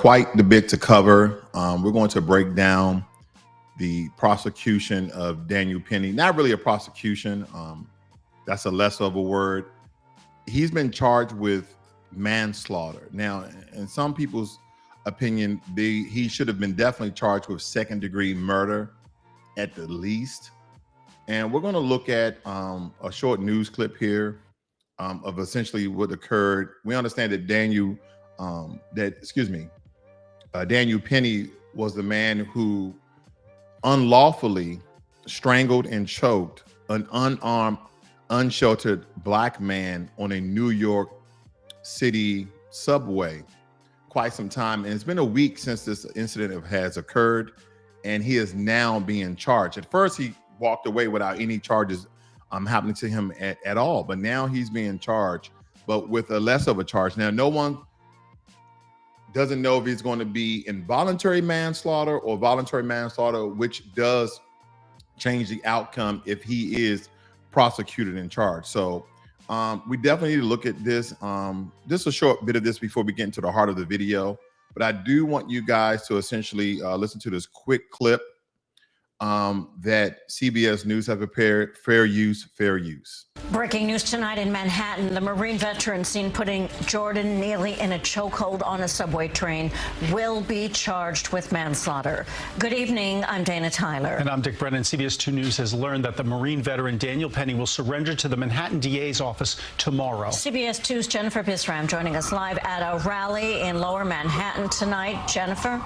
Quite the bit to cover. We're going to break down the prosecution of Daniel Penny. Not really a prosecution. That's a less of a word. He's been charged with manslaughter. Now, in some people's opinion, he should have been definitely charged with second-degree murder at the least. And we're going to look at a short news clip here of essentially what occurred. We understand that Daniel Penny was the man who unlawfully strangled and choked an unarmed, unsheltered black man on a New York City subway quite some time. And it's been a week since this incident has occurred, and he is now being charged. At first, he walked away without any charges happening to him at all, but now he's being charged, but with a less of a charge. Now, no one doesn't know if he's going to be involuntary manslaughter or voluntary manslaughter, which does change the outcome if he is prosecuted and charged. So we definitely need to look at this. Just a short bit of this before we get into the heart of the video. But I do want you guys to essentially listen to this quick clip that CBS News have prepared. Fair use, fair use. Breaking news tonight in Manhattan. The Marine veteran seen putting Jordan Neely in a chokehold on a subway train will be charged with manslaughter. Good evening. I'm Dana Tyler. And I'm Dick Brennan. CBS 2 News has learned that the Marine veteran Daniel Penny will surrender to the Manhattan DA's office tomorrow. CBS 2's Jennifer Bisram joining us live at a rally in Lower Manhattan tonight. Jennifer?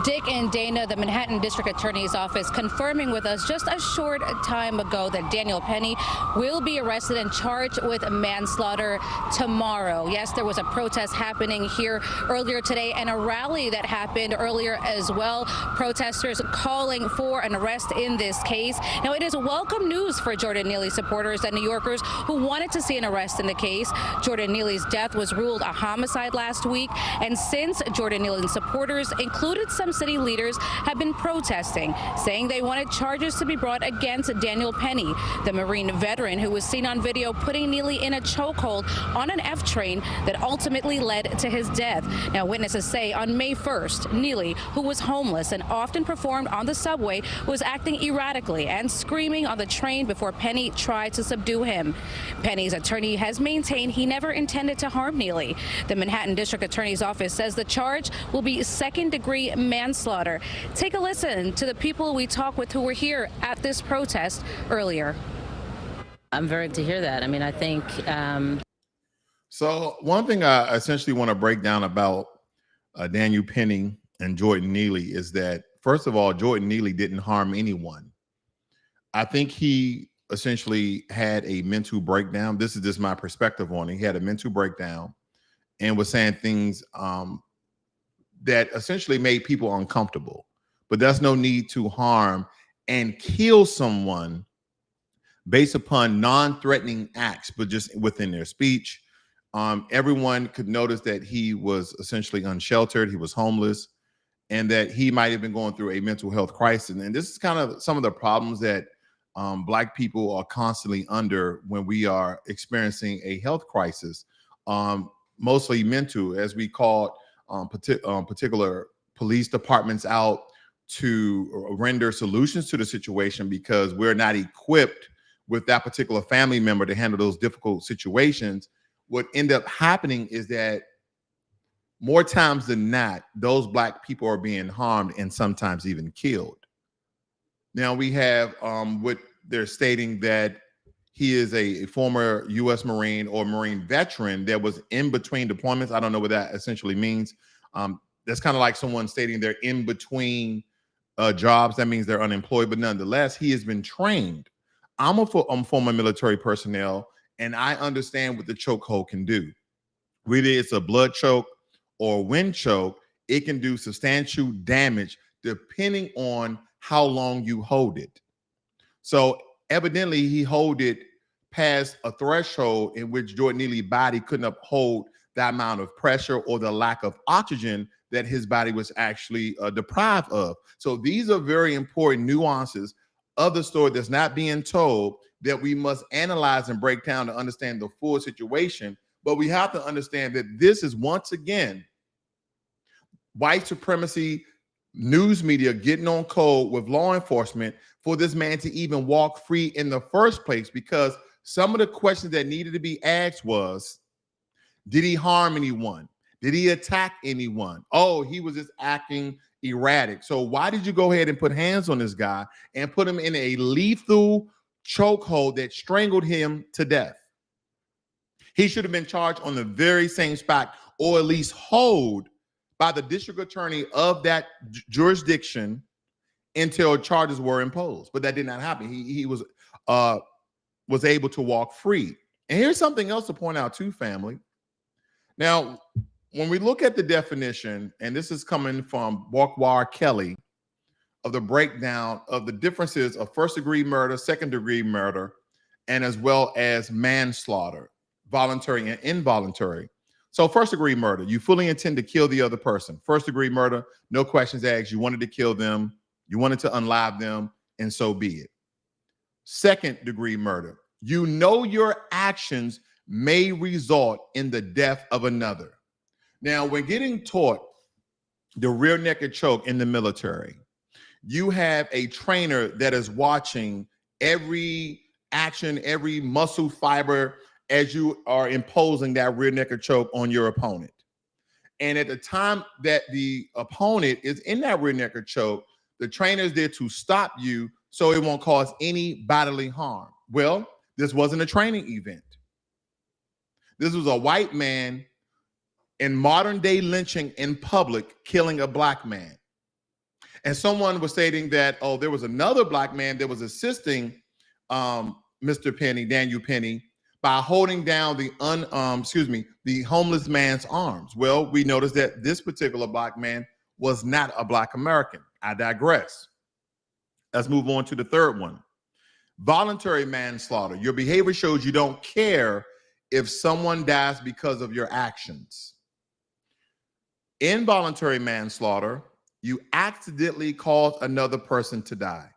Dick and Dana, the Manhattan District Attorney's Office confirming with us just a short time ago that Daniel Penny will be arrested and charged with manslaughter tomorrow. Yes, there was a protest happening here earlier today and a rally that happened earlier as well. Protesters calling for an arrest in this case. Now, it is welcome news for Jordan Neely supporters and New Yorkers who wanted to see an arrest in the case. Jordan Neely's death was ruled a homicide last week, and since Jordan Neely's supporters, included some city leaders, have been protesting, saying they wanted charges to be brought against Daniel Penny, the Marine veteran who was seen on video putting Neely in a chokehold on an F train that ultimately led to his death. Now, witnesses say on May 1st, Neely, who was homeless and often performed on the subway, was acting erratically and screaming on the train before Penny tried to subdue him. Penny's attorney has maintained he never intended to harm Neely. The Manhattan District Attorney's Office says the charge will be second-degree manslaughter. Take a listen to the people we talked with who were here at this protest earlier. I'm very to hear that. I mean, I think. So one thing I essentially want to break down about Daniel Penny and Jordan Neely is that, first of all, Jordan Neely didn't harm anyone. I think he essentially had a mental breakdown. This is just my perspective on it. He had a mental breakdown and was saying things that essentially made people uncomfortable. But there's no need to harm and kill someone based upon non-threatening acts, but just within their speech. Everyone could notice that he was essentially unsheltered, he was homeless, and that he might have been going through a mental health crisis. And this is kind of some of the problems that Black people are constantly under when we are experiencing a health crisis, mostly mental, as we call particular police departments out to render solutions to the situation because we're not equipped with that particular family member to handle those difficult situations. What end up happening is that more times than not, those Black people are being harmed and sometimes even killed. Now we have what they're stating that he is a former U.S. Marine or Marine veteran that was in between deployments. I don't know what that essentially means. That's kind of like someone stating they're in between jobs. That means they're unemployed, but nonetheless, he has been trained. I'm former military personnel, and I understand what the chokehold can do. Whether it's a blood choke or wind choke, it can do substantial damage depending on how long you hold it. So evidently, he held it past a threshold in which Jordan Neely's body couldn't uphold that amount of pressure or the lack of oxygen that his body was actually deprived of. So these are very important nuances of the story that's not being told that we must analyze and break down to understand the full situation. But we have to understand that this is once again white supremacy news media getting on code with law enforcement for this man to even walk free in the first place, because some of the questions that needed to be asked was, did he harm anyone? Did he attack anyone? Oh, he was just acting erratic. So why did you go ahead and put hands on this guy and put him in a lethal chokehold that strangled him to death? He should have been charged on the very same spot, or at least hold by the district attorney of that jurisdiction until charges were imposed. But that did not happen. He was able to walk free. And here's something else to point out too, family. Now, when we look at the definition, and this is coming from Bokwar Kelly, of the breakdown of the differences of first-degree murder, second-degree murder, and as well as manslaughter, voluntary and involuntary. So first-degree murder, you fully intend to kill the other person. First-degree murder, no questions asked. You wanted to kill them. You wanted to unalive them, and so be it. Second-degree murder, you know your actions may result in the death of another. Now, when getting taught the rear naked choke in the military, you have a trainer that is watching every action, every muscle fiber as you are imposing that rear naked choke on your opponent. And at the time that the opponent is in that rear naked choke, the trainer is there to stop you so it won't cause any bodily harm. Well, this wasn't a training event. This was a white man in modern day lynching in public, killing a black man. And someone was stating that, oh, there was another black man that was assisting Mr. Penny, Daniel Penny, by holding down the homeless man's arms. Well, we noticed that this particular black man was not a black American. I digress. Let's move on to the third one. Voluntary manslaughter. Your behavior shows you don't care if someone dies because of your actions. Involuntary manslaughter, you accidentally cause another person to die.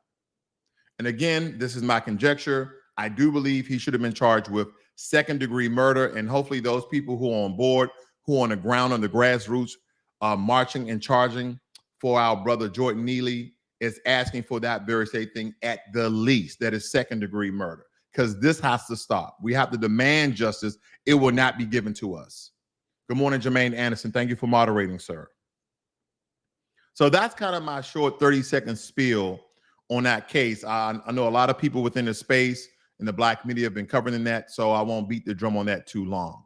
And again, this is my conjecture. I do believe he should have been charged with second-degree murder, and hopefully those people who are on board, who are on the ground, on the grassroots, marching and charging for our brother Jordan Neely, is asking for that very same thing at the least, that is second-degree murder, because this has to stop. We have to demand justice. It will not be given to us. Good morning, Jermaine Anderson. Thank you for moderating, sir. So that's kind of my short 30-second spiel on that case. I know a lot of people within the space and the black media have been covering that, so I won't beat the drum on that too long.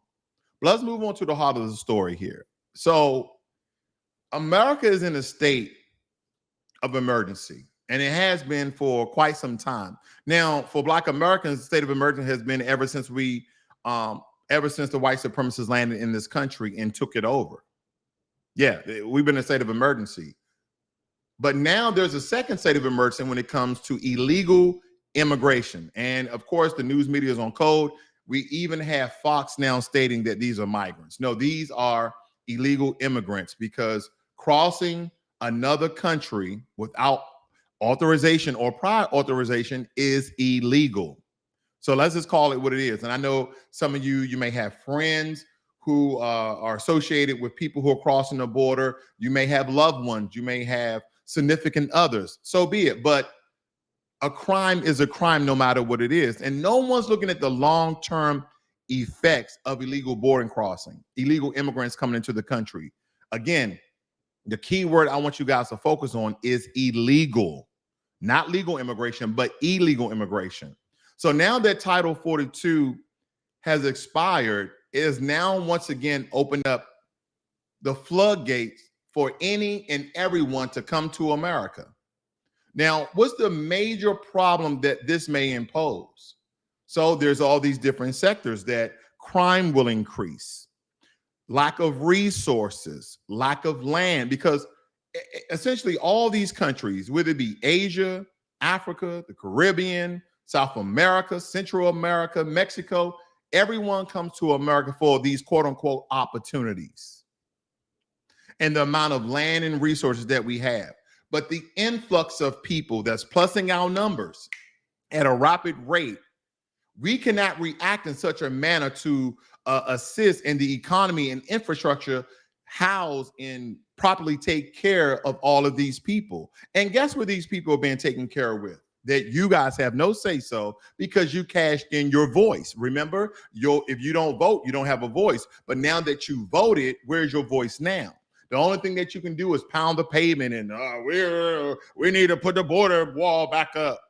But let's move on to the heart of the story here. So America is in a state of emergency, and it has been for quite some time. Now, for Black Americans, the state of emergency has been ever since the white supremacists landed in this country and took it over. Yeah, we've been in a state of emergency. But now there's a second state of emergency when it comes to illegal immigration. And of course, the news media is on code. We even have Fox now stating that these are migrants. No, these are illegal immigrants, because crossing another country without authorization or prior authorization is illegal. So let's just call it what it is. And I know some of you may have friends who are associated with people who are crossing the border. You may have loved ones. You may have significant others. So be it. But a crime is a crime no matter what it is. And no one's looking at the long-term effects of illegal border crossing, illegal immigrants coming into the country. Again, the key word I want you guys to focus on is illegal, not legal immigration, but illegal immigration. So now that Title 42 has expired, it has now once again opened up the floodgates for any and everyone to come to America. Now, what's the major problem that this may impose? So there's all these different sectors that crime will increase, lack of resources, lack of land, because essentially all these countries, whether it be Asia, Africa, the Caribbean, South America, Central America, Mexico, everyone comes to America for these quote unquote opportunities and the amount of land and resources that we have. But the influx of people that's plusing our numbers at a rapid rate We cannot react in such a manner to assist in the economy and infrastructure, house and properly take care of all of these people. And guess what these people are being taken care of with? That you guys have no say so because you cashed in your voice. Remember, if you don't vote, you don't have a voice. But now that you voted, where's your voice now? The only thing that you can do is pound the pavement and we need to put the border wall back up.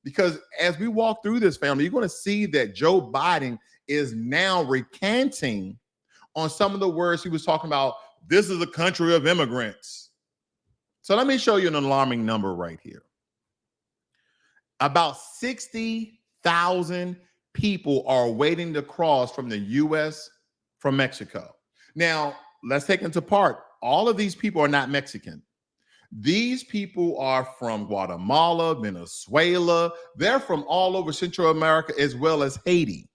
Because as we walk through this, family, you're going to see that Joe Biden is now recanting on some of the words he was talking about. This is a country of immigrants. So let me show you an alarming number right here. About 60,000 people are waiting to cross from the U.S. from Mexico. Now, let's take into part. All of these people are not Mexican. These people are from Guatemala, Venezuela. They're from all over Central America as well as Haiti.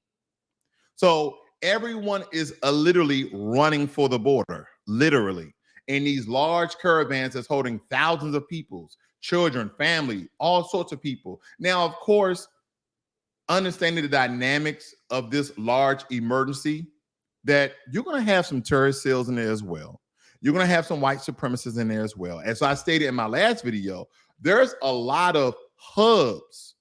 So everyone is literally running for the border, literally, in these large caravans that's holding thousands of people, children, family, all sorts of people. Now, of course, understanding the dynamics of this large emergency, that you're going to have some terrorist cells in there as well. You're going to have some white supremacists in there as well. As I stated in my last video, there's a lot of hubs.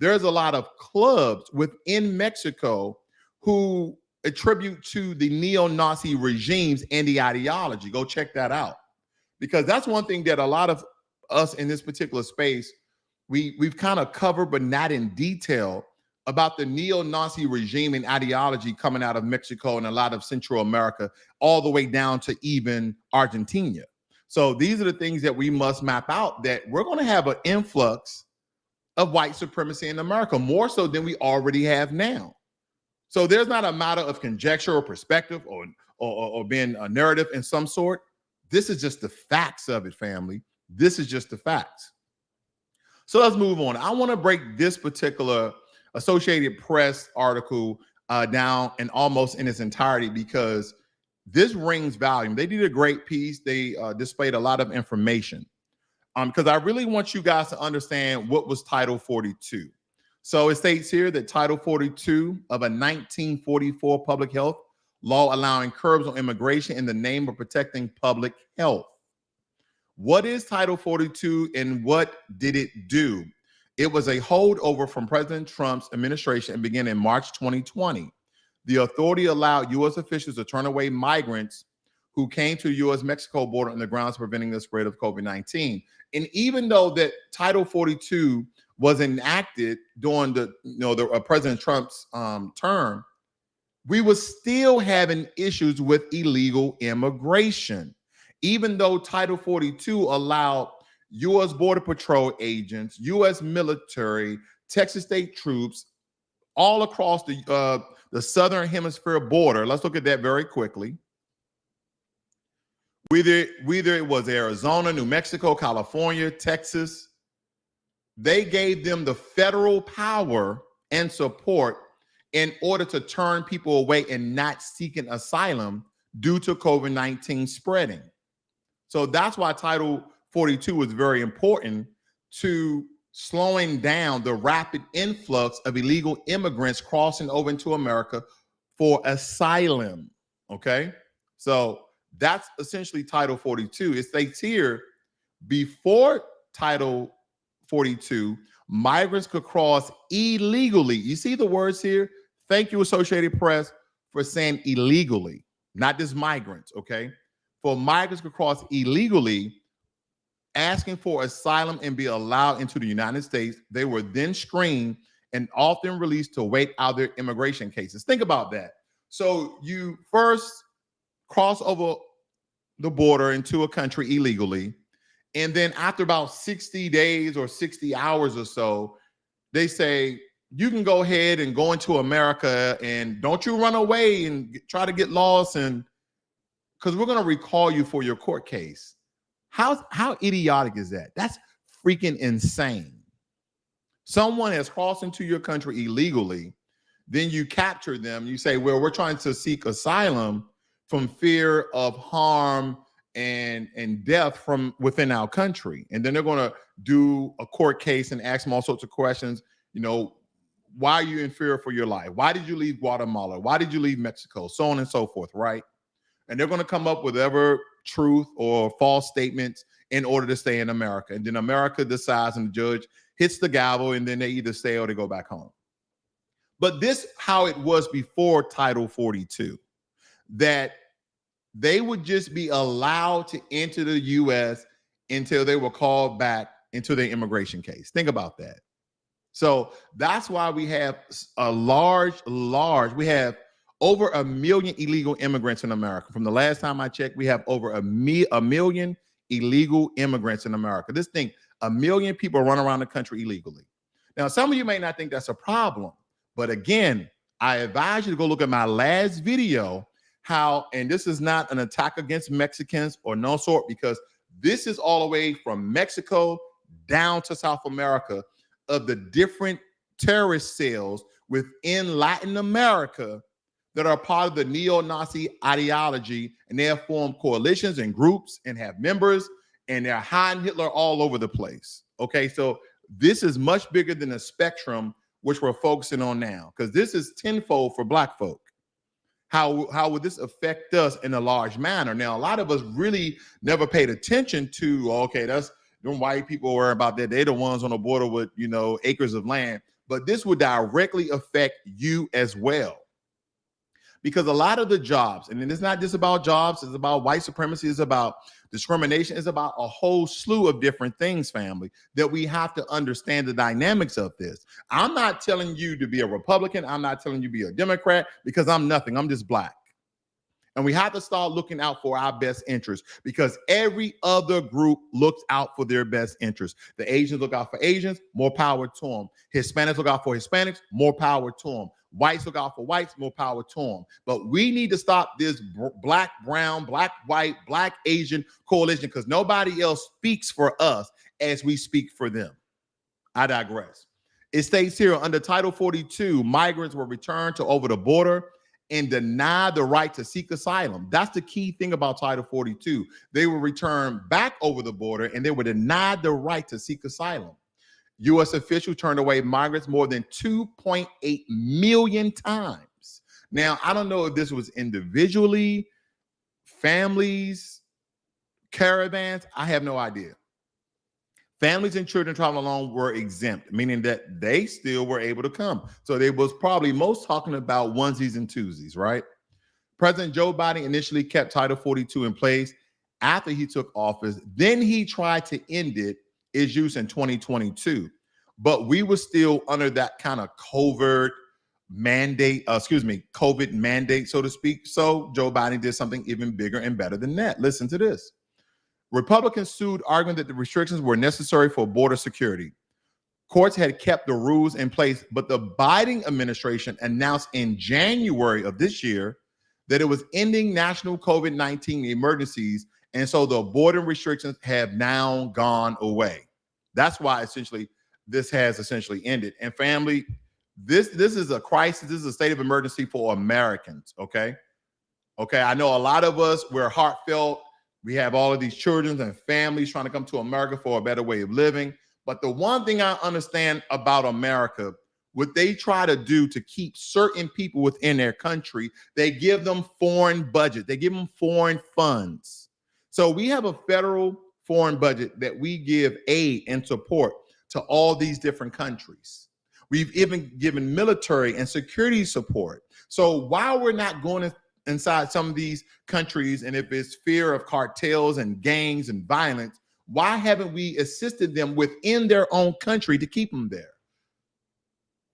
There's a lot of clubs within Mexico who attribute to the neo-Nazi regimes and the ideology. Go check that out. Because that's one thing that a lot of us in this particular space, we've kind of covered, but not in detail, about the neo-Nazi regime and ideology coming out of Mexico and a lot of Central America, all the way down to even Argentina. So these are the things that we must map out, that we're going to have an influx of white supremacy in America, more so than we already have now. So there's not a matter of conjecture or perspective or being a narrative in some sort. This is just the facts of it, family. This is just the facts. So let's move on. I want to break this particular Associated Press article down and almost in its entirety, because this rings volume. They did a great piece. They displayed a lot of information because I really want you guys to understand what was Title 42. So it states here that Title 42 of a 1944 public health law allowing curbs on immigration in the name of protecting public health. What is Title 42 and what did it do? It was a holdover from President Trump's administration and began in March 2020. The authority allowed U.S. officials to turn away migrants who came to the U.S.-Mexico border on the grounds preventing the spread of COVID-19. And even though that Title 42 was enacted during the President Trump's term, we were still having issues with illegal immigration. Even though Title 42 allowed U.S. Border Patrol agents, U.S. military, Texas state troops, all across the Southern Hemisphere border. Let's look at that very quickly. Whether it was Arizona, New Mexico, California, Texas, they gave them the federal power and support in order to turn people away and not seeking asylum due to COVID-19 spreading. So that's why Title 42 was very important to slowing down the rapid influx of illegal immigrants crossing over into America for asylum. Okay, so that's essentially Title 42. It states here, before Title 42, migrants could cross illegally. You see the words here? Thank you, Associated Press, for saying illegally, not just migrants. Okay, for migrants could cross illegally, asking for asylum and be allowed into the United States. They were then screened and often released to wait out their immigration cases. Think about that. So you first cross over the border into a country illegally, and then after about 60 days or 60 hours or so, they say, you can go ahead and go into America, and don't you run away and try to get lost, and because we're going to recall you for your court case. How idiotic is that? That's freaking insane. Someone has crossed into your country illegally, then you capture them. You say, well, we're trying to seek asylum from fear of harm and death from within our country. And then they're going to do a court case and ask them all sorts of questions. You know, why are you in fear for your life? Why did you leave Guatemala? Why did you leave Mexico? So on and so forth, right? And they're going to come up with whatever truth or false statements in order to stay in America. And then America decides and the judge hits the gavel and then they either stay or they go back home. But this how it was before Title 42, that they would just be allowed to enter the U.S. until they were called back into their immigration case. Think about that. So that's why we have we have over 1 million illegal immigrants in America. From the last time I checked, we have over a million illegal immigrants in America. This thing, 1 million people run around the country illegally. Now, some of you may not think that's a problem, but again, I advise you to go look at my last video, and this is not an attack against Mexicans or no sort, because this is all the way from Mexico down to South America of the different terrorist cells within Latin America that are part of the neo-Nazi ideology, and they have formed coalitions and groups and have members, and they're hiding Hitler all over the place. Okay, so this is much bigger than the spectrum which we're focusing on now, because this is tenfold for Black folk. How would this affect us in a large manner? Now, a lot of us really never paid attention to, okay, that's them white people worry about that. They're the ones on the border with, acres of land. But this would directly affect you as well. Because a lot of the jobs, and it's not just about jobs, it's about white supremacy, it's about discrimination, it's about a whole slew of different things, family, that we have to understand the dynamics of this. I'm not telling you to be a Republican. I'm not telling you to be a Democrat, because I'm nothing. I'm just Black. And we have to start looking out for our best interests, because every other group looks out for their best interests. The Asians look out for Asians, more power to them. Hispanics look out for Hispanics, more power to them. Whites look out for whites, more power to them. But we need to stop this Black, brown, Black, white, Black, Asian coalition, because nobody else speaks for us as we speak for them. I digress. It states here, under Title 42, migrants were returned to over the border and denied the right to seek asylum. That's the key thing about Title 42. They were returned back over the border and they were denied the right to seek asylum. U.S. officials turned away migrants more than 2.8 million times. Now, I don't know if this was individually, families, caravans. I have no idea. Families and children traveling alone were exempt, meaning that they still were able to come. So they was probably most talking about onesies and twosies, right? President Joe Biden initially kept Title 42 in place after he took office. Then he tried to end its use in 2022. But we were still under that kind of COVID mandate, so to speak. So Joe Biden did something even bigger and better than that. Listen to this. Republicans sued, arguing that the restrictions were necessary for border security. Courts had kept the rules in place, but the Biden administration announced in January of this year that it was ending national COVID-19 emergencies, and so the border restrictions have now gone away. That's why essentially this has essentially ended. And family, this is a crisis. This is a state of emergency for Americans, okay? Okay, I know a lot of us, we're heartfelt. We have all of these children and families trying to come to America for a better way of living. But the one thing I understand about America, what they try to do to keep certain people within their country, they give them foreign budget. They give them foreign funds. So we have a federal foreign budget that we give aid and support to all these different countries. We've even given military and security support. So while we're not going inside some of these countries, and if it's fear of cartels and gangs and violence, why haven't we assisted them within their own country to keep them there?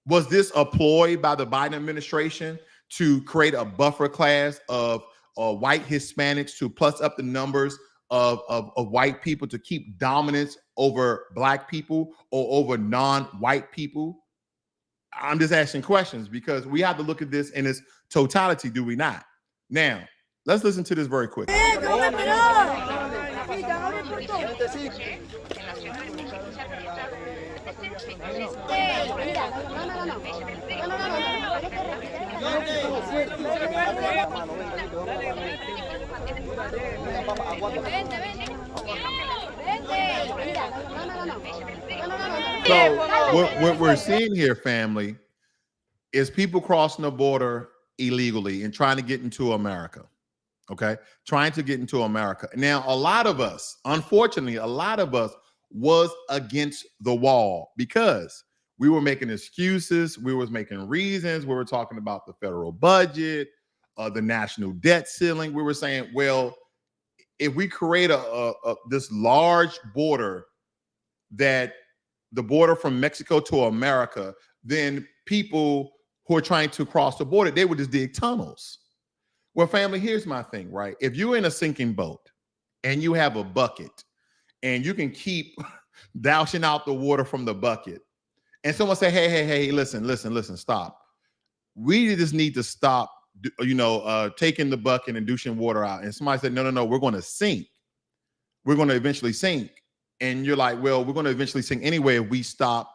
Was this a ploy by the Biden administration to create a buffer class of white Hispanics to plus up the numbers of white people to keep dominance over Black people or over non-white people? I'm just asking questions because we have to look at this in its totality, do we not? Now, let's listen to this very quick. So what we're seeing here, family, is people crossing the border illegally and trying to get into America. Okay, trying to get into America. Now, a lot of us, unfortunately, a lot of us was against the wall because we were making excuses, we was making reasons, we were talking about the federal budget, the national debt ceiling. We were saying, well, if we create this large border, that the border from Mexico to America, then people who are trying to cross the border, they would just dig tunnels. Well, family, here's my thing, right? If you're in a sinking boat and you have a bucket and you can keep doushing out the water from the bucket, and someone say, hey, listen, stop. We just need to stop, taking the bucket and douching water out. And somebody said, no, we're going to sink. We're going to eventually sink. And you're like, well, we're going to eventually sink anyway if we stop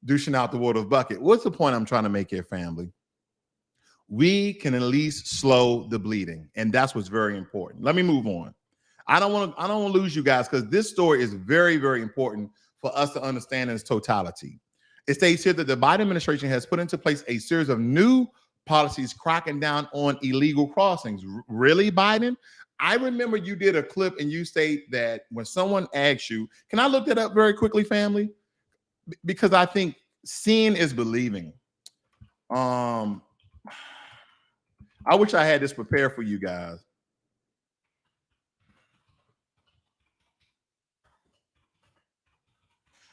douching out the water bucket. What's the point I'm trying to make here, family? We can at least slow the bleeding, and that's what's very important. Let me move on. I don't want to lose you guys, because this story is very, very important for us to understand in its totality. It states here that the Biden administration has put into place a series of new policies cracking down on illegal crossings. Really, Biden? I remember you did a clip and you state that when someone asks you, can I look that up very quickly, family? Because I think seeing is believing. I wish I had this prepared for you guys.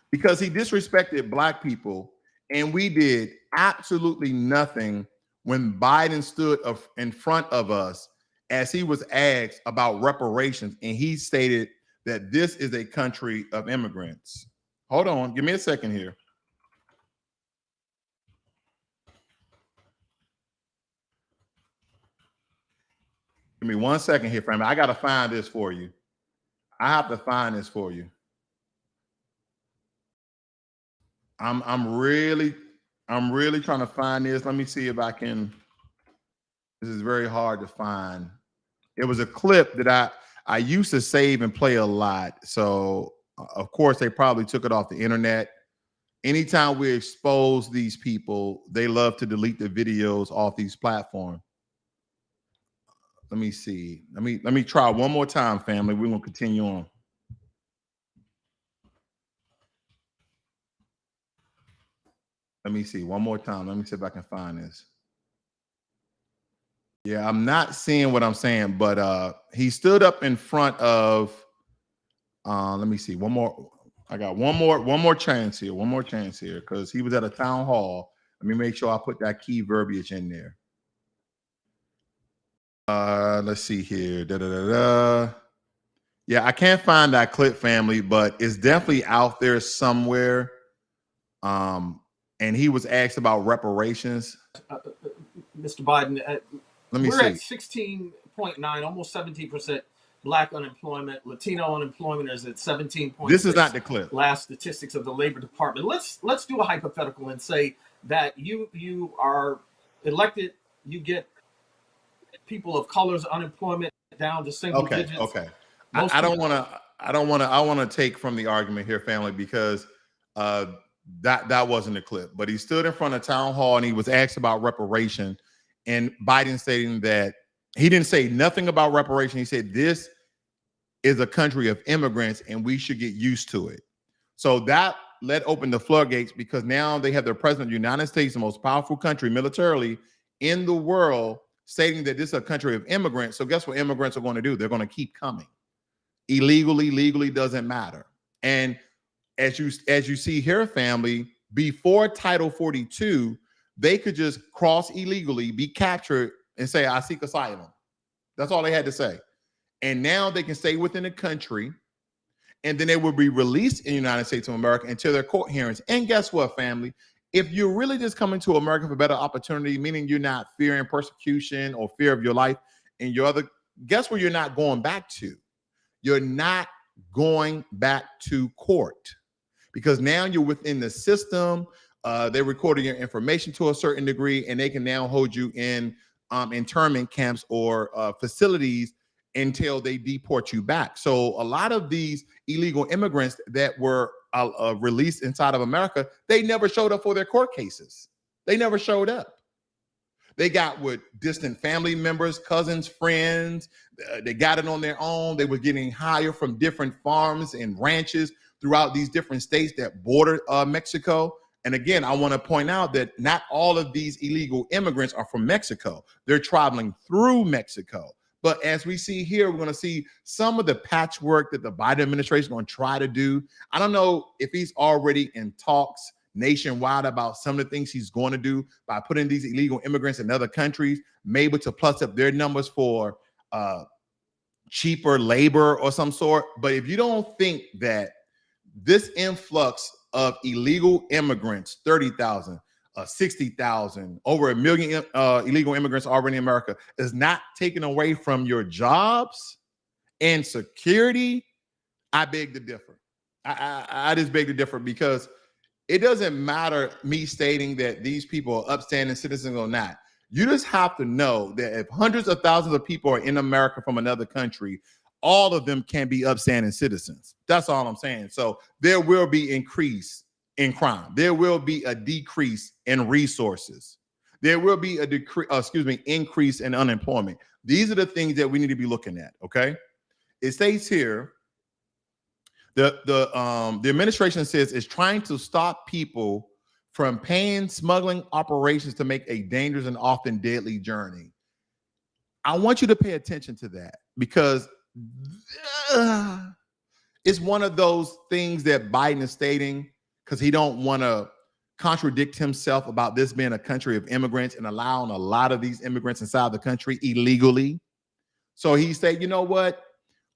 Because he disrespected Black people, and we did absolutely nothing when Biden stood in front of us as he was asked about reparations, and he stated that this is a country of immigrants. Hold on, give me a second here. Give me 1 second here, family. I got to find this for you. I have to find this for you. I'm really trying to find this. Let me see if I can. This is very hard to find. It was a clip that I used to save and play a lot. So of course they probably took it off the internet. Anytime we expose these people, they love to delete the videos off these platforms. Let me see. Let me try one more time, family. We're gonna continue on. Let me see one more time. Let me see if I can find this. Yeah, I'm not seeing what I'm saying, but he stood up in front of. Let me see one more. I got one more chance here. One more chance here, because he was at a town hall. Let me make sure I put that key verbiage in there. Let's see here. Yeah, I can't find that clip, family, but it's definitely out there somewhere. And he was asked about reparations. Mr. Biden, let me we're see. at 16.9, almost 17% Black unemployment. Latino unemployment is at 17.6. This is not the clip. Last statistics of the Labor Department. Let's do a hypothetical and say that you are elected, you get people of color's unemployment down to single digits. Okay. I want to take from the argument here, family, because that wasn't a clip. But he stood in front of town hall and he was asked about reparation, and Biden stating that he didn't say nothing about reparation. He said this is a country of immigrants and we should get used to it. So that let open the floodgates, because now they have the president of the United States, the most powerful country militarily in the world, stating that this is a country of immigrants. So guess what immigrants are going to do? They're going to keep coming. Illegally, legally, doesn't matter. And as you see here, family, before Title 42, they could just cross illegally, be captured, and say, I seek asylum. That's all they had to say. And now they can stay within the country, and then they will be released in the United States of America until their court hearings. And guess what, family? If you're really just coming to America for better opportunity, meaning you're not fearing persecution or fear of your life and your other, guess where you're not going back to? You're not going back to court, because now you're within the system. They're recording your information to a certain degree, and they can now hold you in internment camps or facilities until they deport you back. So a lot of these illegal immigrants that were released inside of America, they never showed up for their court cases. They never showed up. They got with distant family members, cousins, friends. They got it on their own. They were getting hired from different farms and ranches throughout these different states that border Mexico. And again, I want to point out that not all of these illegal immigrants are from Mexico. They're traveling through Mexico. But as we see here, we're going to see some of the patchwork that the Biden administration is going to try to do. I don't know if he's already in talks nationwide about some of the things he's going to do by putting these illegal immigrants in other countries, maybe to plus up their numbers for cheaper labor or some sort. But if you don't think that this influx of illegal immigrants, 30,000, 60,000, over 1 million illegal immigrants already in America, is not taken away from your jobs and security, I beg to differ. I just beg to differ, because it doesn't matter me stating that these people are upstanding citizens or not. You just have to know that if hundreds of thousands of people are in America from another country, all of them can be upstanding citizens. That's all I'm saying. So there will be increase in crime. There will be a decrease in resources. There will be a increase in unemployment. These are the things that we need to be looking at. Okay. It states here, the administration says it's trying to stop people from paying smuggling operations to make a dangerous and often deadly journey. I want you to pay attention to that, because it's one of those things that Biden is stating because he don't want to contradict himself about this being a country of immigrants and allowing a lot of these immigrants inside the country illegally. So he said, you know what?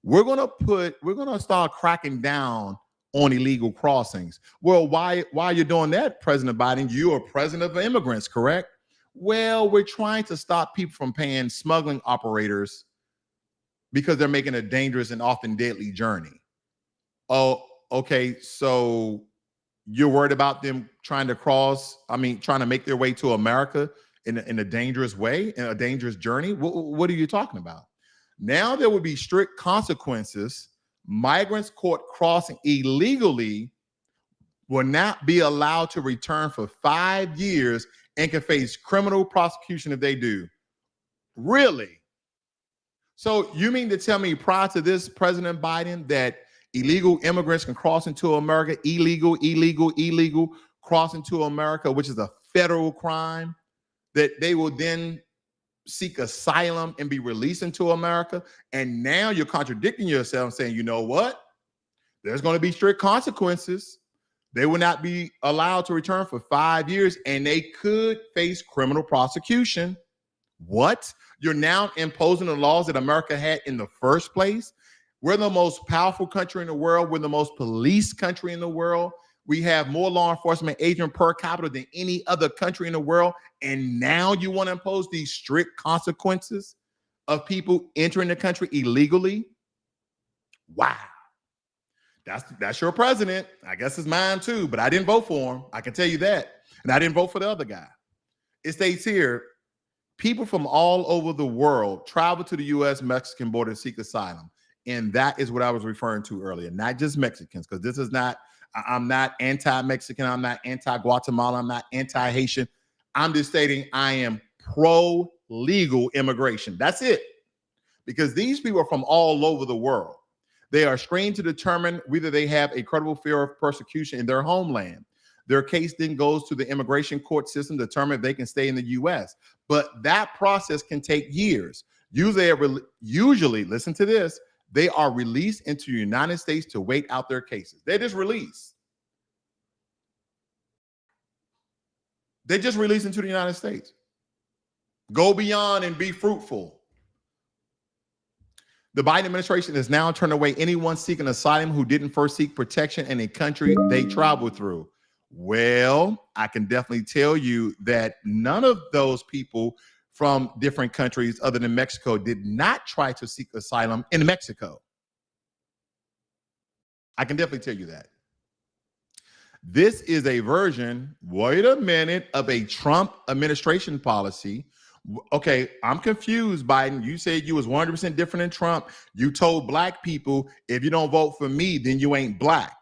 We're going to start cracking down on illegal crossings. Well, why are you doing that, President Biden? You are president of immigrants, correct? Well, we're trying to stop people from paying smuggling operators because they're making a dangerous and often deadly journey. Oh, okay. So you're worried about them trying to make their way to America in a dangerous way, in a dangerous journey? What are you talking about? Now there will be strict consequences. Migrants caught crossing illegally will not be allowed to return for 5 years and can face criminal prosecution if they do. Really? So you mean to tell me prior to this, President Biden, that illegal immigrants can cross into America, illegal cross into America, which is a federal crime, that they will then seek asylum and be released into America? And now you're contradicting yourself, saying, you know what? There's going to be strict consequences. They will not be allowed to return for 5 years, and they could face criminal prosecution. What? You're now imposing the laws that America had in the first place? We're the most powerful country in the world. We're the most policed country in the world. We have more law enforcement agent per capita than any other country in the world. And now you want to impose these strict consequences of people entering the country illegally? Wow. That's your president. I guess it's mine too, but I didn't vote for him. I can tell you that. And I didn't vote for the other guy. It states here, people from all over the world travel to the U.S.-Mexican border to seek asylum. And that is what I was referring to earlier, not just Mexicans, because this is not, I'm not anti-Mexican, I'm not anti-Guatemala, I'm not anti-Haitian. I'm just stating I am pro-legal immigration. That's it. Because these people are from all over the world. They are screened to determine whether they have a credible fear of persecution in their homeland. Their case then goes to the immigration court system to determine if they can stay in the U.S. But that process can take years. Usually, listen to this, they are released into the United States to wait out their cases. They're just released. They just released into the United States. Go beyond and be fruitful. The Biden administration has now turned away anyone seeking asylum who didn't first seek protection in a country they traveled through. Well, I can definitely tell you that none of those people from different countries other than Mexico did not try to seek asylum in Mexico. I can definitely tell you that. This is a version, wait a minute, of a Trump administration policy. Okay, I'm confused, Biden. You said you was 100% different than Trump. You told black people, if you don't vote for me, then you ain't black.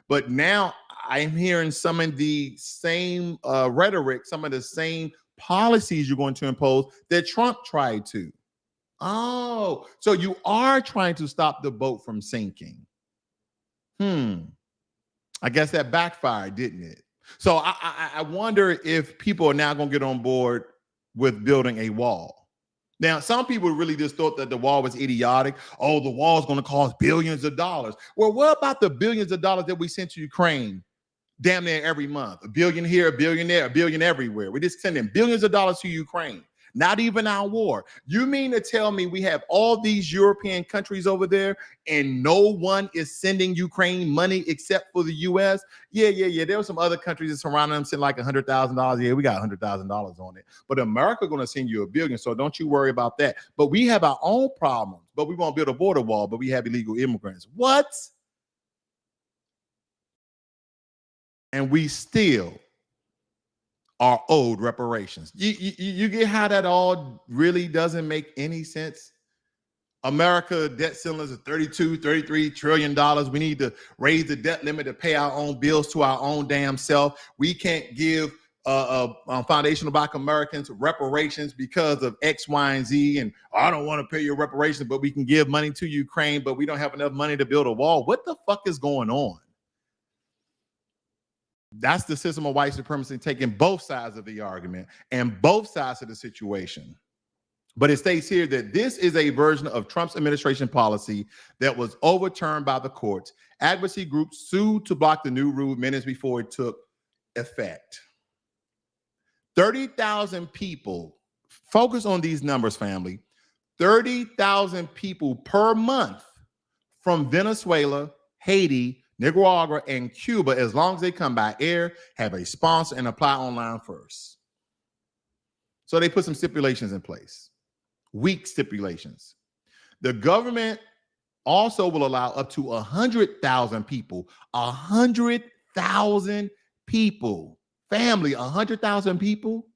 But now I'm hearing some of the same rhetoric, some of the same policies you're going to impose that Trump tried to. Oh, so you are trying to stop the boat from sinking. I guess that backfired, didn't it? So I wonder if people are now going to get on board with building a wall. Now, some people really just thought that the wall was idiotic. Oh, the wall is going to cost billions of dollars. Well, what about the billions of dollars that we sent to Ukraine damn near every month? $1 billion here, $1 billion there, $1 billion everywhere. We're just sending billions of dollars to Ukraine. Not even our war. You mean to tell me we have all these European countries over there and no one is sending Ukraine money except for the U.S.? Yeah. There were some other countries that surrounding them send like $100,000. Yeah, we got $100,000 on it. But America going to send you $1 billion, so don't you worry about that. But we have our own problems. But we won't build a border wall, but we have illegal immigrants. What? And we still are owed reparations. You get how that all really doesn't make any sense? America debt ceiling is $32-33 trillion. We need to raise the debt limit to pay our own bills to our own damn self. We can't give foundational Black Americans reparations because of X, Y, and Z. And I don't want to pay your reparations, but we can give money to Ukraine, but we don't have enough money to build a wall. What the fuck is going on? That's the system of white supremacy taking both sides of the argument and both sides of the situation. But it states here that this is a version of Trump's administration policy that was overturned by the courts. Advocacy groups sued to block the new rule minutes before it took effect. 30,000 people, focus on these numbers, family. 30,000 people per month from Venezuela, Haiti, Nicaragua, and Cuba, as long as they come by air, have a sponsor and apply online first. So they put some stipulations in place, weak stipulations. The government also will allow up to 100,000 people, 100,000 people, family, 100,000 people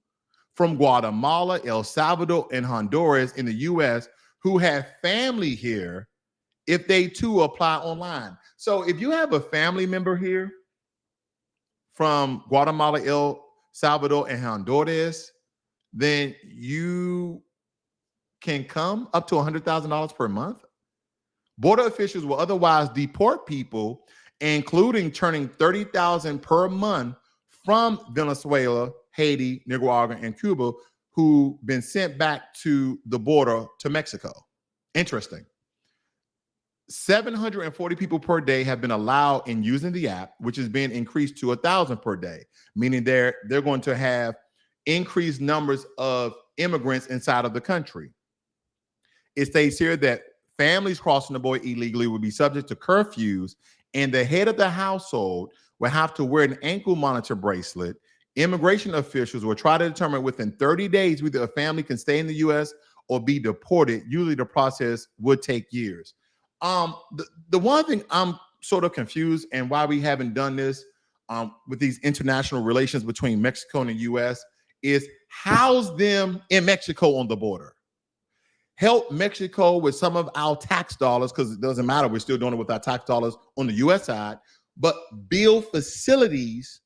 from Guatemala, El Salvador, and Honduras in the U.S. who have family here if they too apply online. So if you have a family member here from Guatemala, El Salvador, and Honduras, then you can come up to $100,000 per month. Border officials will otherwise deport people, including turning 30,000 per month from Venezuela, Haiti, Nicaragua, and Cuba, who've been sent back to the border to Mexico. Interesting. 740 people per day have been allowed in using the app, which is being increased to 1,000 per day, meaning they're going to have increased numbers of immigrants inside of the country. It states here that families crossing the border illegally will be subject to curfews, and the head of the household will have to wear an ankle monitor bracelet. Immigration officials will try to determine within 30 days whether a family can stay in the U.S. or be deported. Usually the process would take years. The one thing I'm sort of confused and why we haven't done this with these international relations between Mexico and the U.S. is house them in Mexico on the border. Help Mexico with some of our tax dollars, because it doesn't matter. We're still doing it with our tax dollars on the U.S. side, but build facilities,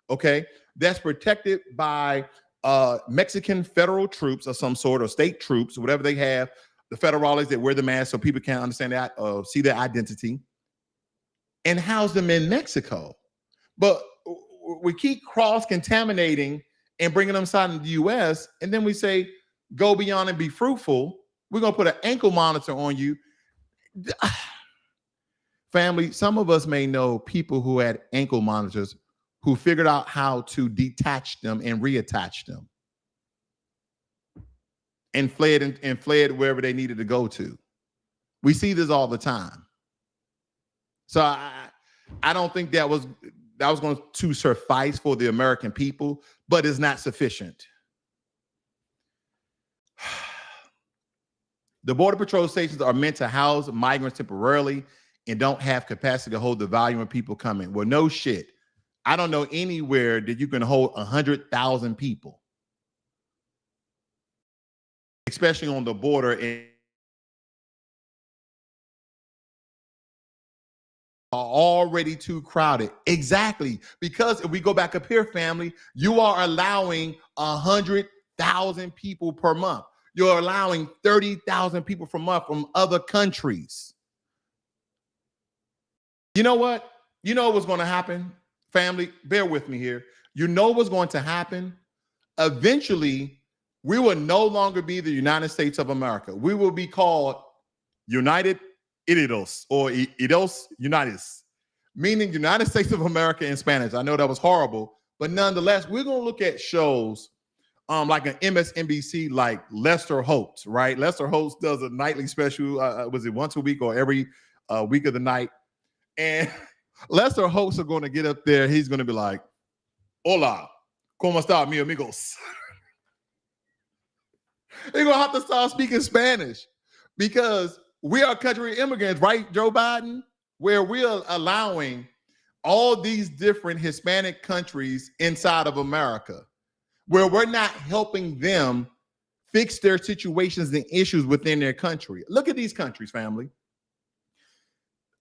okay, that's protected by Mexican federal troops of some sort, or state troops, or whatever they have. The federales that wear the mask so people can't understand that, see their identity, and house them in Mexico. But we keep cross-contaminating and bringing them inside of the U.S., and then we say, go beyond and be fruitful. We're going to put an ankle monitor on you. Family, some of us may know people who had ankle monitors who figured out how to detach them and reattach them, and fled wherever they needed to go to. We see this all the time. So I don't think that was going to suffice for the American people, but it's not sufficient. The Border Patrol stations are meant to house migrants temporarily and don't have capacity to hold the volume of people coming. Well, no shit. I don't know anywhere that you can hold 100,000 people, especially on the border, and are already too crowded. Exactly. Because if we go back up here, family, you are allowing 100,000 30,000 people per month. You're allowing 30,000 people per month from other countries. You know what? You know what's going to happen, family? Bear with me here. You know what's going to happen? Eventually, we will no longer be the United States of America. We will be called United Idos or Idos Unidos, meaning United States of America in Spanish. I know that was horrible, but nonetheless, we're going to look at shows like an MSNBC, like Lester Holt, right? Lester Holt does a nightly special. Was it once a week or every week of the night? And Lester Holt are going to get up there. He's going to be like, "Hola, ¿cómo está, mi amigos?" They're going to have to start speaking Spanish because we are a country of immigrants, right, Joe Biden? Where we are allowing all these different Hispanic countries inside of America, where we're not helping them fix their situations and issues within their country. Look at these countries, family.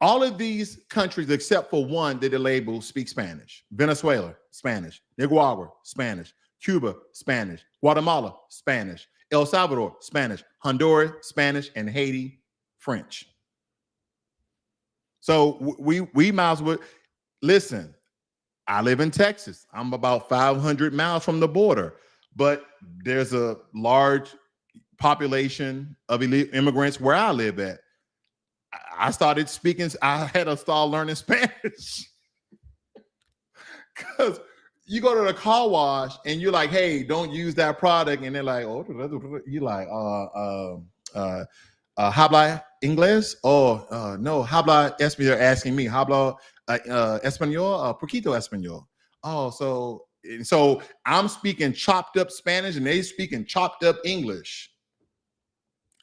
All of these countries, except for one that they label speak Spanish. Venezuela, Spanish. Nicaragua, Spanish. Cuba, Spanish. Guatemala, Spanish. El Salvador, Spanish. Honduras, Spanish. And Haiti, French. So we might as well, listen, I live in Texas. I'm about 500 miles from the border, but there's a large population of immigrants where I live at. I started speaking, I had to start learning Spanish because you go to the car wash and you're like, "Hey, don't use that product." And they're like, "Oh," you're like, habla inglés? Oh, no, habla español. They're asking me, habla español, poquito español. Oh, so I'm speaking chopped up Spanish and they speaking chopped up English.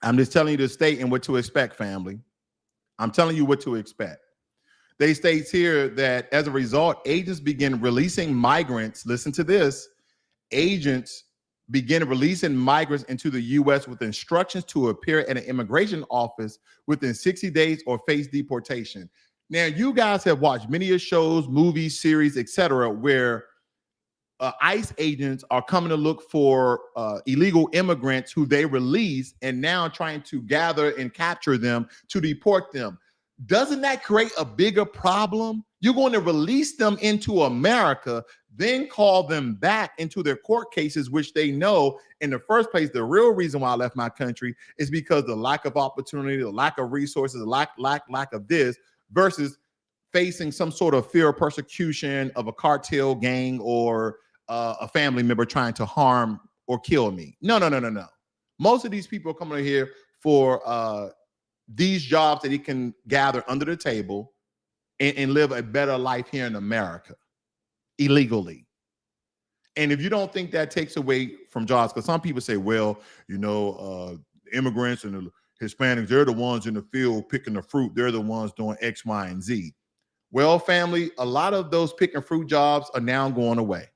I'm just telling you the state and what to expect, family. I'm telling you what to expect. They states here that as a result, agents begin releasing migrants. Listen to this. Agents begin releasing migrants into the U.S. with instructions to appear at an immigration office within 60 days or face deportation. Now, you guys have watched many of shows, movies, series, etc., where ICE agents are coming to look for illegal immigrants who they release and now trying to gather and capture them to deport them. Doesn't that create a bigger problem? You're going to release them into America, then call them back into their court cases, which they know in the first place, the real reason why I left my country is because the lack of opportunity, the lack of resources, the lack of this, versus facing some sort of fear of persecution of a cartel gang or a family member trying to harm or kill me. No. Most of these people are coming here for these jobs that he can gather under the table and live a better life here in America illegally. And if you don't think that takes away from jobs, because some people say, well, immigrants and the Hispanics, they're the ones in the field picking the fruit. They're the ones doing X, Y, and Z. Well, family, a lot of those pick and fruit jobs are now going away.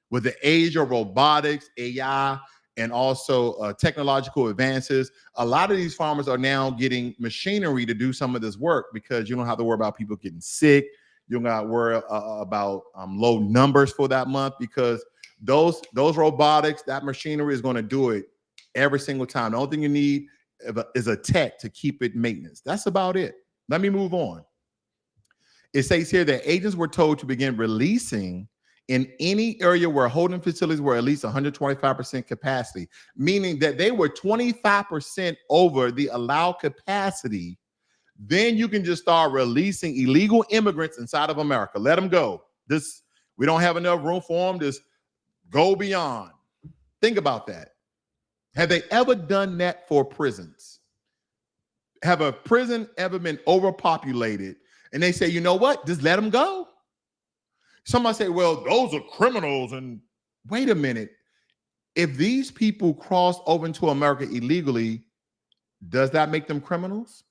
With the age of robotics, AI, and also technological advances, a lot of these farmers are now getting machinery to do some of this work because you don't have to worry about people getting sick. You don't got to worry about low numbers for that month because those robotics, that machinery is going to do it every single time. The only thing you need is a tech to keep it maintenance. That's about it. Let me move on. It says here that agents were told to begin releasing in any area where holding facilities were at least 125% capacity, meaning that they were 25% over the allowed capacity. Then you can just start releasing illegal immigrants inside of America. Let them go. We don't have enough room for them. Just go beyond. Think about that. Have they ever done that for prisons? Have a prison ever been overpopulated and they say, you know what, just let them go? Somebody say, well, those are criminals. And wait a minute. If these people crossed over into America illegally, does that make them criminals?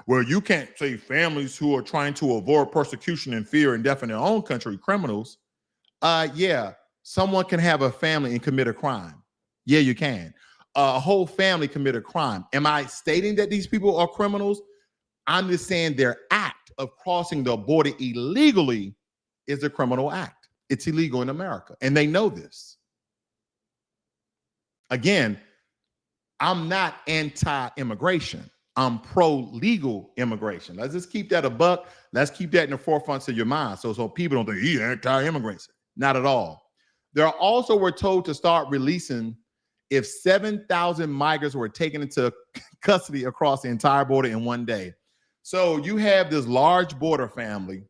Well, you can't say families who are trying to avoid persecution and fear and death in their own country criminals. Yeah, someone can have a family and commit a crime. Yeah, you can. A whole family commit a crime. Am I stating that these people are criminals? I'm just saying their act of crossing the border illegally is a criminal act. It's illegal in America, and they know this. Again, I'm not anti-immigration. I'm pro-legal immigration. Let's just keep that a buck. Let's keep that in the forefront of your mind. So people don't think he's anti-immigrants. Not at all. There are also, we're told to start releasing if 7,000 migrants were taken into custody across the entire border in one day. So you have this large border family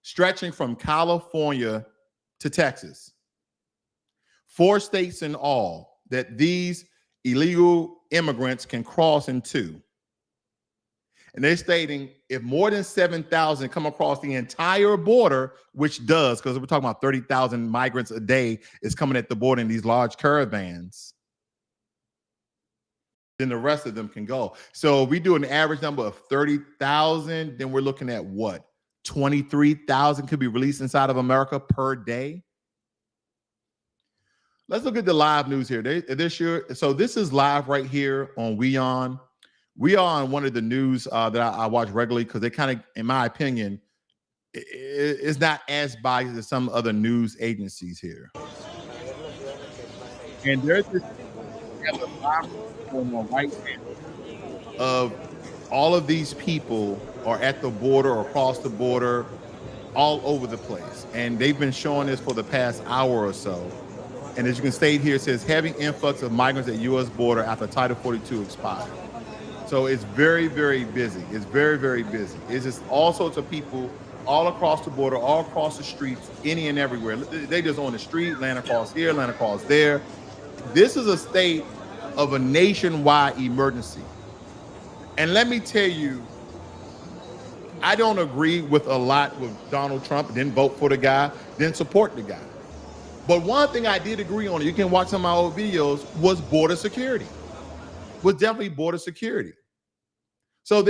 stretching from California to Texas. 4 states in all that these illegal immigrants can cross into. And they're stating if more than 7,000 come across the entire border, which does, because we're talking about 30,000 migrants a day is coming at the border in these large caravans, then the rest of them can go. So we do an average number of 30,000, then we're looking at what? 23,000 could be released inside of America per day. Let's look at the live news here. This year, so this is live right here on WION. We are on one of the news that I watch regularly because they kind of, in my opinion, it's not as biased as some other news agencies here. And there's this live going on right now of all of these people are at the border or across the border all over the place. And they've been showing this for the past hour or so. And as you can state here, it says heavy influx of migrants at U.S. border after Title 42 expired. So it's very, very busy. It's very, very busy. It's just all sorts of people all across the border, all across the streets, any and everywhere. They just on the street, land across here, land across there. This is a state of a nationwide emergency. And let me tell you, I don't agree with a lot with Donald Trump, didn't vote for the guy, didn't support the guy. But one thing I did agree on, you can watch some of my old videos, was border security. Was definitely border security. So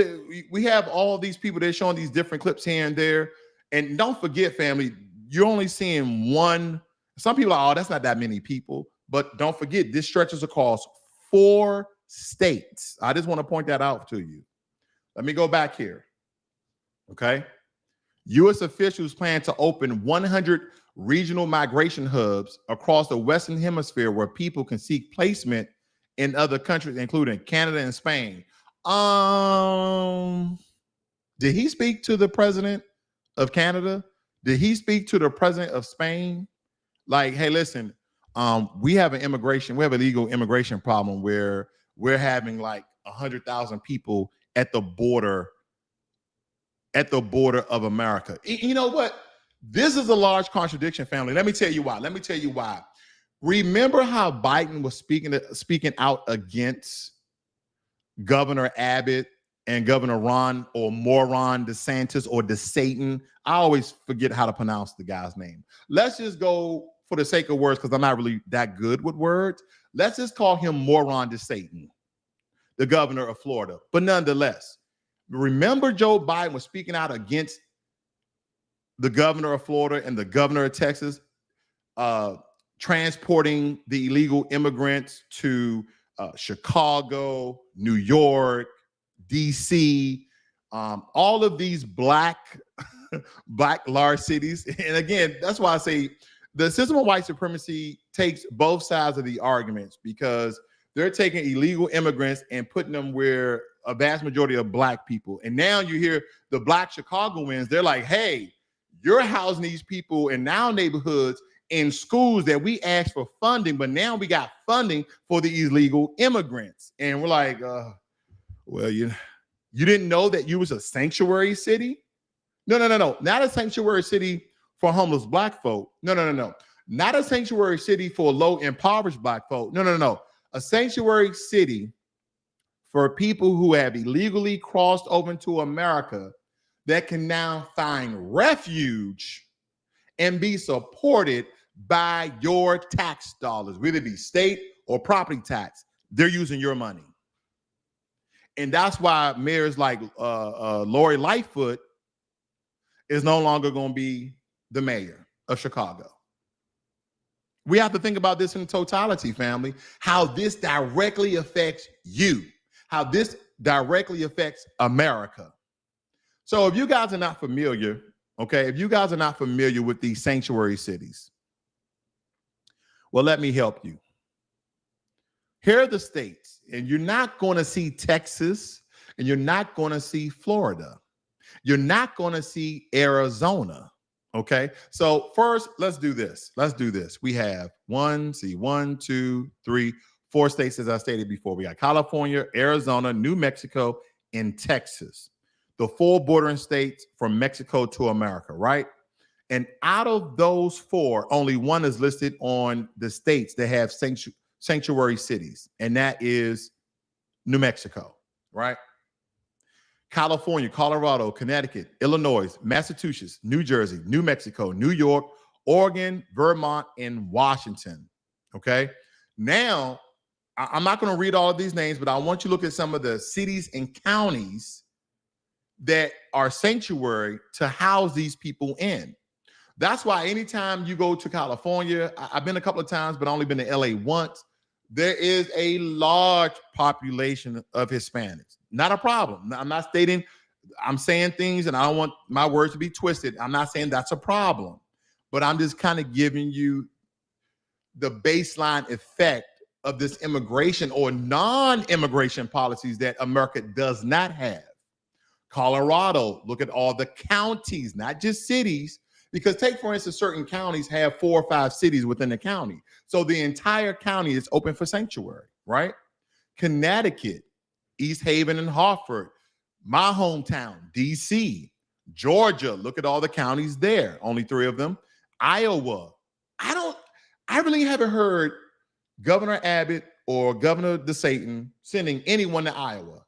we have all these people, they're showing these different clips here and there. And don't forget, family, you're only seeing one. Some people are, oh, that's not that many people. But don't forget, this stretches across 4 states. I just want to point that out to you. Let me go back here. Okay. U.S. officials plan to open 100 regional migration hubs across the Western Hemisphere where people can seek placement in other countries, including Canada and Spain. Did he speak to the president of Canada? Did he speak to the president of Spain? Like, hey, listen, we have an illegal immigration problem where we're having like 100,000 people at the border of America. You know what? This is a large contradiction, family. Let me tell you why. Remember how Biden was speaking out against Governor Abbott and Governor Ron DeSantis or DeSatan? I always forget how to pronounce the guy's name. Let's just go for the sake of words, because I'm not really that good with words. Let's just call him Ron DeSatan, the governor of Florida. But nonetheless, remember Joe Biden was speaking out against the governor of Florida and the governor of Texas, transporting the illegal immigrants to Chicago, New York, DC, all of these black large cities. And again, that's why I say the system of white supremacy takes both sides of the arguments, because they're taking illegal immigrants and putting them where a vast majority of black people. And now you hear the black Chicagoans, they're like, hey, you're housing these people in our neighborhoods in schools that we asked for funding, but now we got funding for the illegal immigrants. And we're like, well, you didn't know that you was a sanctuary city? No. Not a sanctuary city for homeless black folk. No. Not a sanctuary city for low impoverished black folk. No. A sanctuary city for people who have illegally crossed over into America that can now find refuge and be supported by your tax dollars, whether it be state or property tax. They're using your money. And that's why mayors like Lori Lightfoot is no longer going to be the mayor of Chicago. We have to think about this in totality, family, how this directly affects you, how this directly affects America. So if you guys are not familiar, okay, with these sanctuary cities, well, let me help you. Here are the states, and you're not going to see Texas, and you're not going to see Florida. You're not going to see Arizona. Okay. So first, let's do this. We have 4 states, as I stated before. We got California, Arizona, New Mexico, and Texas. The 4 bordering states from Mexico to America, right? And out of those 4, only 1 is listed on the states that have sanctuary cities, and that is New Mexico, right? California, Colorado, Connecticut, Illinois, Massachusetts, New Jersey, New Mexico, New York, Oregon, Vermont, and Washington. Okay. Now, I'm not going to read all of these names, but I want you to look at some of the cities and counties that are sanctuary to house these people in. That's why anytime you go to California, I've been a couple of times, but only been to LA once. There is a large population of Hispanics. Not a problem. I'm not stating, I'm saying things and I don't want my words to be twisted. I'm not saying that's a problem, but I'm just kind of giving you the baseline effect of this immigration or non-immigration policies that America does not have. Colorado, look at all the counties, not just cities, because take, for instance, certain counties have 4 or 5 cities within the county. So the entire county is open for sanctuary, right? Connecticut, East Haven and Hartford, my hometown, DC, Georgia, look at all the counties there, only 3 of them. Iowa, I really haven't heard Governor Abbott or Governor DeSantis sending anyone to Iowa,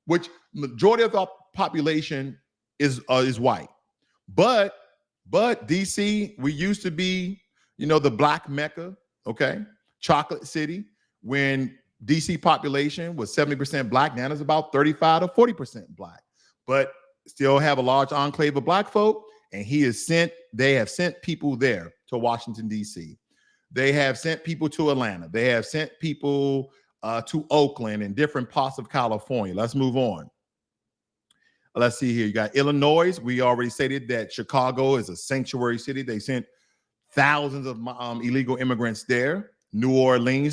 which majority of the population is white. But DC, we used to be, the Black Mecca, okay? Chocolate City, when DC population was 70% Black, now it's about 35 to 40% Black, but still have a large enclave of Black folk. And they have sent people there to Washington, DC. They have sent people to Atlanta. They have sent people to Oakland and different parts of California. Let's move on. Let's see here. You got Illinois. We already stated that Chicago is a sanctuary city. They sent thousands of illegal immigrants there. Louisiana,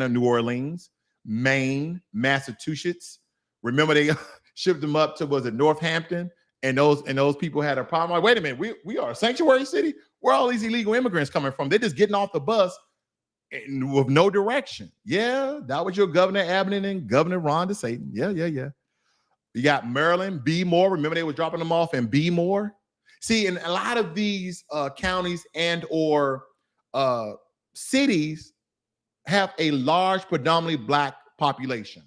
New Orleans, Maine, Massachusetts. Remember they shipped them up to, was it Northampton? And those people had a problem. Like, wait a minute, we are a sanctuary city? Where are all these illegal immigrants coming from? They're just getting off the bus with no direction. Yeah, that was your Governor Abbott and Governor Ron DeSantis. Yeah. You got Maryland, B-More. Remember they were dropping them off in B-More? See, in a lot of these counties and or cities have a large, predominantly Black population.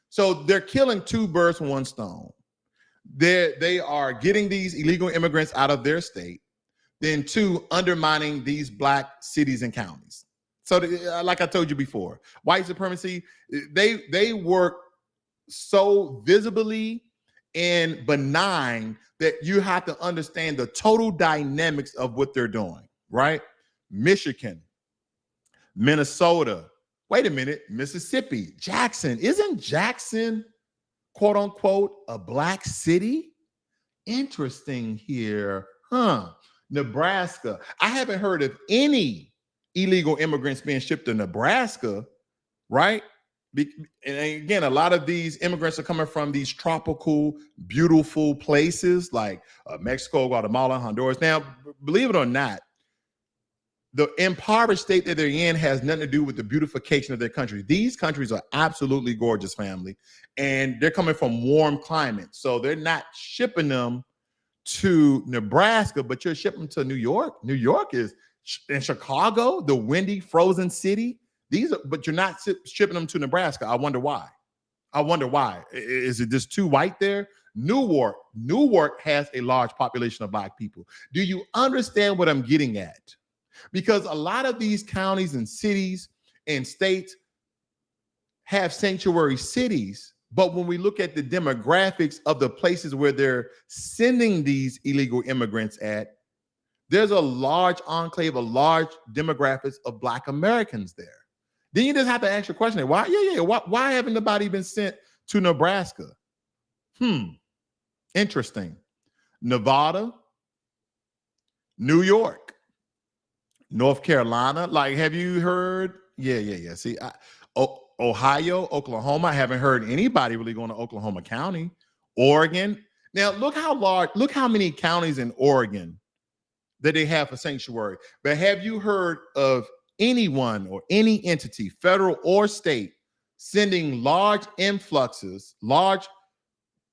So they're killing 2 birds with 1 stone. They are getting these illegal immigrants out of their state, then 2, undermining these Black cities and counties. So like I told you before, white supremacy, they work so visibly and benign that you have to understand the total dynamics of what they're doing, right? Michigan, Minnesota, wait a minute, Mississippi, Jackson. Isn't Jackson, quote unquote, a Black city? Interesting here, huh? Nebraska. I haven't heard of any illegal immigrants being shipped to Nebraska, right? And again, a lot of these immigrants are coming from these tropical, beautiful places like Mexico, Guatemala, Honduras. Now, believe it or not, the impoverished state that they're in has nothing to do with the beautification of their country. These countries are absolutely gorgeous, family, and they're coming from warm climates. So they're not shipping them to Nebraska, but you're shipping them to New York. New York is in Chicago, the windy, frozen city. But you're not shipping them to Nebraska. I wonder why. Is it just too white there? Newark has a large population of Black people. Do you understand what I'm getting at? Because a lot of these counties and cities and states have sanctuary cities, but when we look at the demographics of the places where they're sending these illegal immigrants at, there's a large enclave, a large demographics of Black Americans there. Then you just have to ask your question: why? Why haven't nobody been sent to Nebraska? Interesting. Nevada, New York, North Carolina. Like, have you heard Yeah. See, Ohio, Oklahoma. I haven't heard anybody really going to Oklahoma County. Oregon. Now, look how many counties in Oregon that they have for sanctuary. But have you heard of anyone or any entity, federal or state, sending large influxes, large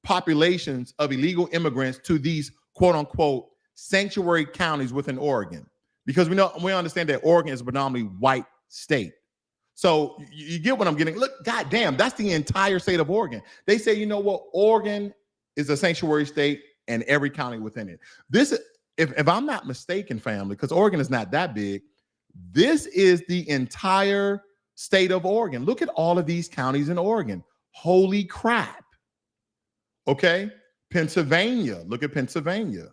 populations of illegal immigrants to these quote unquote sanctuary counties within Oregon? Because we understand that Oregon is a predominantly white state. So you get what I'm getting. Look, goddamn, that's the entire state of Oregon. They say, you know what, Oregon is a sanctuary state and every county within it. This, if I'm not mistaken, family, because Oregon is not that big, this is the entire state of Oregon. Look at all of these counties in Oregon. Holy crap. Okay. Pennsylvania. Look at Pennsylvania.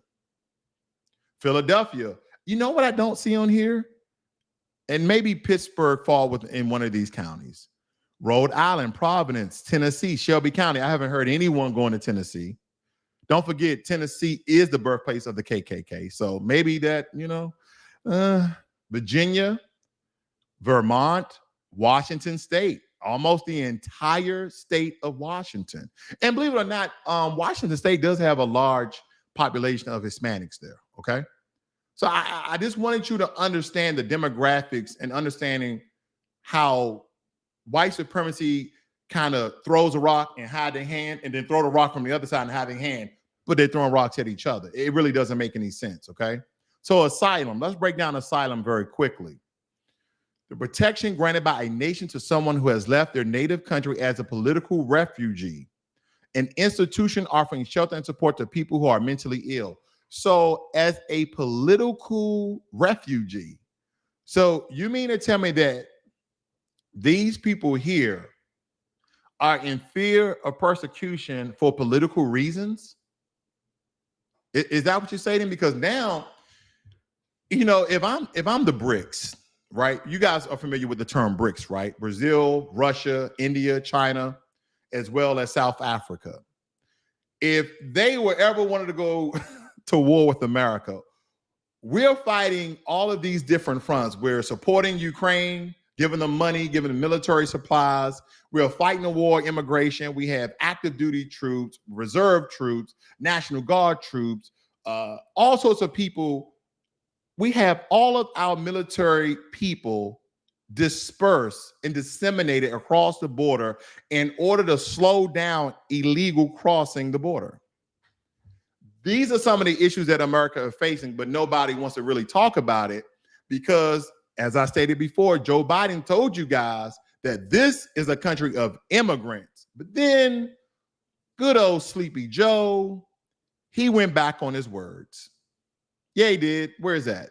Philadelphia. You know what I don't see on here? And maybe Pittsburgh fall within one of these counties. Rhode Island, Providence, Tennessee, Shelby County. I haven't heard anyone going to Tennessee. Don't forget, Tennessee is the birthplace of the KKK. So maybe that, Virginia, Vermont, Washington State, almost the entire state of Washington. And believe it or not, Washington State does have a large population of Hispanics there, okay? So I just wanted you to understand the demographics and understanding how white supremacy kind of throws a rock and hide their hand, and then throw the rock from the other side and hide their hand, but they're throwing rocks at each other. It really doesn't make any sense, okay? So asylum, let's break down asylum very quickly. The protection granted by a nation to someone who has left their native country as a political refugee, an institution offering shelter and support to people who are mentally ill. So as a political refugee, so you mean to tell me that these people here are in fear of persecution for political reasons? Is that what you're saying? Because now, if I'm the BRICS, right? You guys are familiar with the term BRICS, right? Brazil, Russia, India, China, as well as South Africa. If they were ever wanted to go to war with America, we're fighting all of these different fronts. We're supporting Ukraine, giving them money, giving them military supplies. We're fighting the war, immigration. We have active duty troops, reserve troops, National Guard troops, all sorts of people. We have all of our military people dispersed and disseminated across the border in order to slow down illegal crossing the border. These are some of the issues that America is facing, but nobody wants to really talk about it because, as I stated before, Joe Biden told you guys that this is a country of immigrants. But then good old Sleepy Joe, he went back on his words. Yeah, he did. Where is that?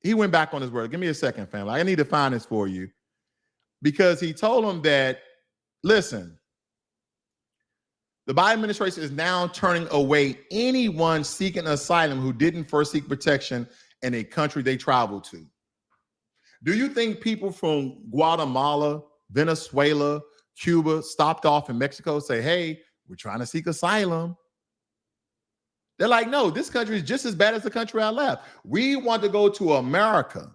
He went back on his word. Give me a second, family. I need to find this for you because he told them that, listen, the Biden administration is now turning away anyone seeking asylum who didn't first seek protection in a country they traveled to. Do you think people from Guatemala, Venezuela, Cuba stopped off in Mexico, say, hey, we're trying to seek asylum? They're like, no, this country is just as bad as the country I left. We want to go to America.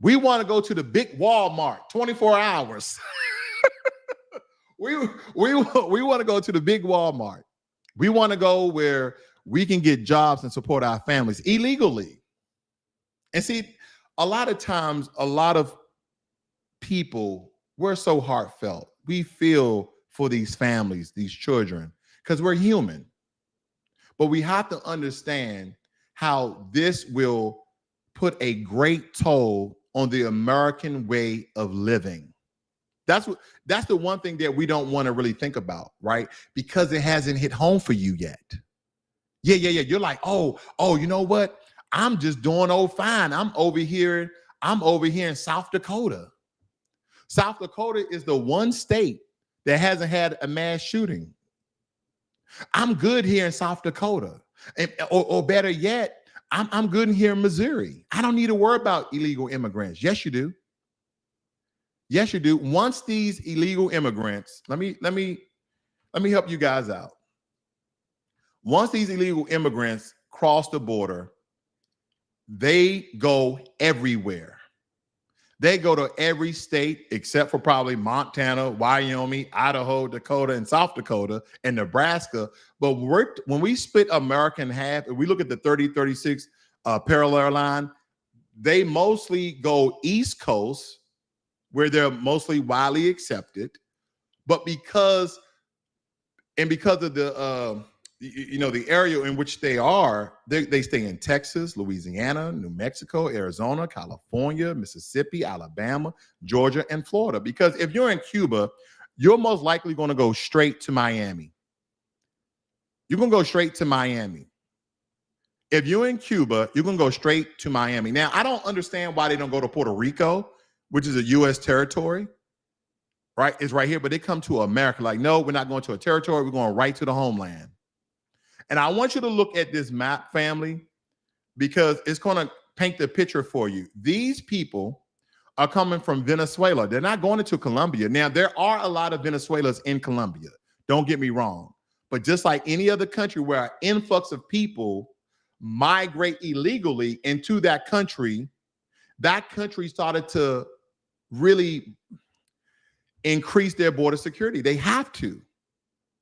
We want to go to the big Walmart, 24 hours. We want to go to the big Walmart. We want to go where we can get jobs and support our families illegally. And see, a lot of times, a lot of people, we're so heartfelt. We feel for these families, these children, because we're human. But we have to understand how this will put a great toll on the American way of living. That's the one thing that we don't want to really think about, right? Because it hasn't hit home for you yet. Yeah. You're like, oh, you know what? I'm just doing fine. I'm over here in South Dakota. South Dakota is the one state that hasn't had a mass shooting. I'm good here in South Dakota. Or better yet, I'm good here in Missouri. I don't need to worry about illegal immigrants. Yes, you do. Yes, you do. Once these illegal immigrants, let me help you guys out. Once these illegal immigrants cross the border, they go everywhere. They go to every state except for probably Montana, Wyoming, Idaho, Dakota, and South Dakota, and Nebraska. But when we split America in half, and we look at the 30-36 parallel line, they mostly go East Coast, where they're mostly widely accepted. But because of the the area in which they are, they stay in Texas, Louisiana, New Mexico, Arizona, California, Mississippi, Alabama, Georgia, and Florida. Because if you're in Cuba, you're most likely going to go straight to Miami. You're going to go straight to Miami. If you're in Cuba, you're going to go straight to Miami. Now, I don't understand why they don't go to Puerto Rico, which is a U.S. territory, right? It's right here, but they come to America like, no, we're not going to a territory. We're going right to the homeland. And I want you to look at this map, family, because it's going to paint the picture for you. These people are coming from Venezuela. They're not going into Colombia. Now, there are a lot of Venezuelans in Colombia. Don't get me wrong. But just like any other country where an influx of people migrate illegally into that country started to really increase their border security. They have to.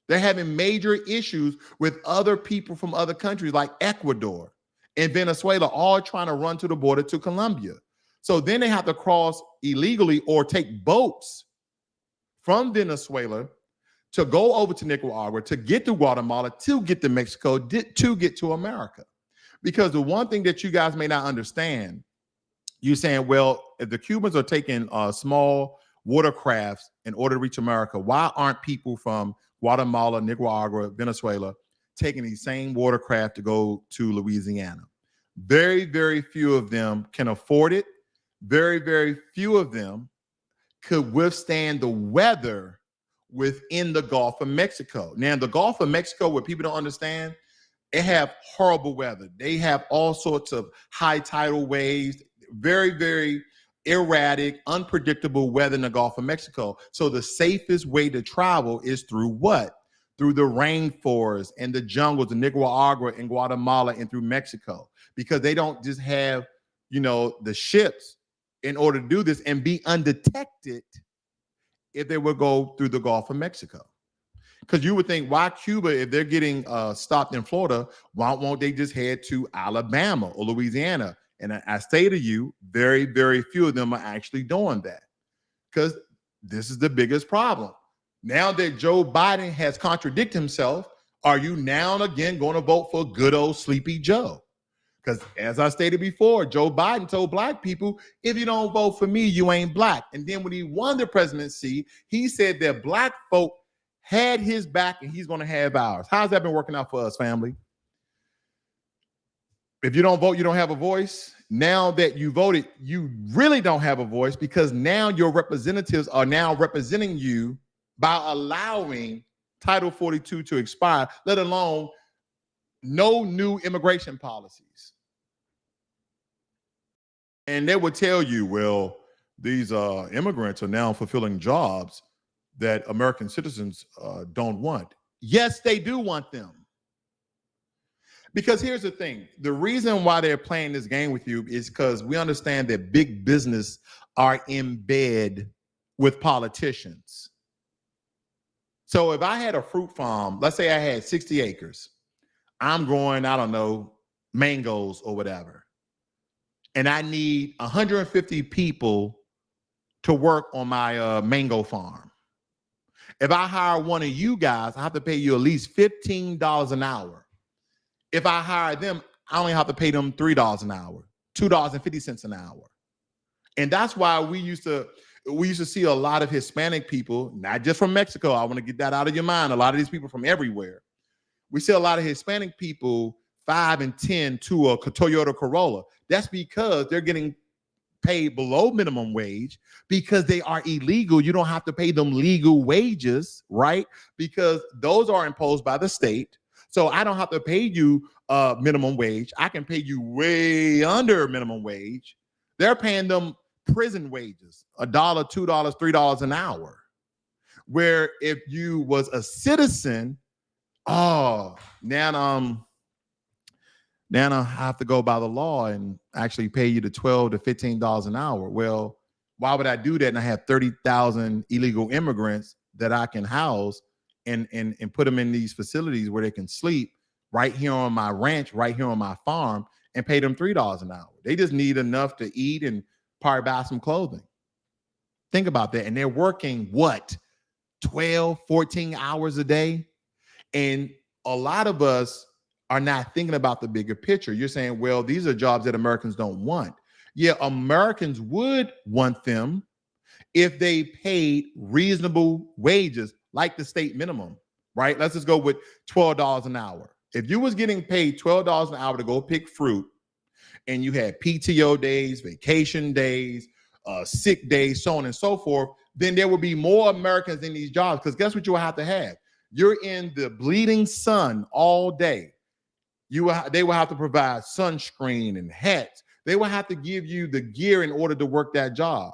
They're having major issues with other people from other countries like Ecuador and Venezuela, all trying to run to the border to Colombia. So then they have to cross illegally or take boats from Venezuela to go over to Nicaragua, to get to Guatemala, to get to Mexico, to get to America. Because the one thing that you guys may not understand, you're saying, well, if the Cubans are taking small watercrafts in order to reach America, why aren't people from Guatemala, Nicaragua, Venezuela taking these same watercraft to go to Louisiana? Very, very few of them can afford it. Very, very few of them could withstand the weather within the Gulf of Mexico. Now, the Gulf of Mexico, what people don't understand, they have horrible weather. They have all sorts of high tidal waves, very, very erratic, unpredictable weather in the Gulf of Mexico. So the safest way to travel is through what? Through the rainforest and the jungles in Nicaragua and Guatemala and through Mexico, because they don't just have, the ships in order to do this and be undetected if they would go through the Gulf of Mexico. Because you would think, why Cuba, if they're getting stopped in Florida, why won't they just head to Alabama or Louisiana? And I say to you, very, very few of them are actually doing that, because this is the biggest problem. Now that Joe Biden has contradicted himself, are you now and again going to vote for good old Sleepy Joe? Because as I stated before, Joe Biden told black people, if you don't vote for me, you ain't black. And then when he won the presidency, he said that black folk had his back and he's going to have ours. How's that been working out for us, family? If you don't vote, you don't have a voice. Now that you voted, you really don't have a voice, because now your representatives are now representing you by allowing Title 42 to expire, let alone no new immigration policies. And they would tell you, well, these immigrants are now fulfilling jobs that American citizens don't want. Yes, they do want them. Because here's the thing. The reason why they're playing this game with you is because we understand that big business are in bed with politicians. So if I had a fruit farm, let's say I had 60 acres, I'm growing, I don't know, mangoes or whatever, and I need 150 people to work on my mango farm. If I hire one of you guys, I have to pay you at least $15 an hour. If I hire them, I only have to pay them $3 an hour, $2.50 an hour. And that's why we used to see a lot of Hispanic people, not just from Mexico. I want to get that out of your mind. A lot of these people from everywhere. We see a lot of Hispanic people 5 and 10 to a Toyota Corolla. That's because they're getting paid below minimum wage, because they are illegal. You don't have to pay them legal wages, right? Because those are imposed by the state. So I don't have to pay you minimum wage. I can pay you way under minimum wage. They're paying them prison wages, $1, $2, $3 an hour. Where if you was a citizen, now I have to go by the law and actually pay you the $12 to $15 an hour. Well, Why would I do that? And I have 30,000 illegal immigrants that I can house and put them in these facilities where they can sleep right here on my ranch, right here on my farm, and pay them $3 an hour. They just need enough to eat and probably buy some clothing. Think about that. And they're working what? 12, 14 hours a day. And a lot of us are not thinking about the bigger picture. You're saying, well, these are jobs that Americans don't want. Yeah, Americans would want them if they paid reasonable wages, like the state minimum, right? Let's just go with $12 an hour. If you was getting paid $12 an hour to go pick fruit, and you had PTO days, vacation days, sick days, so on and so forth, then there would be more Americans in these jobs. Because guess what you will have to have? You're in the bleeding sun all day. They will have to provide sunscreen and hats. They will have to give you the gear in order to work that job.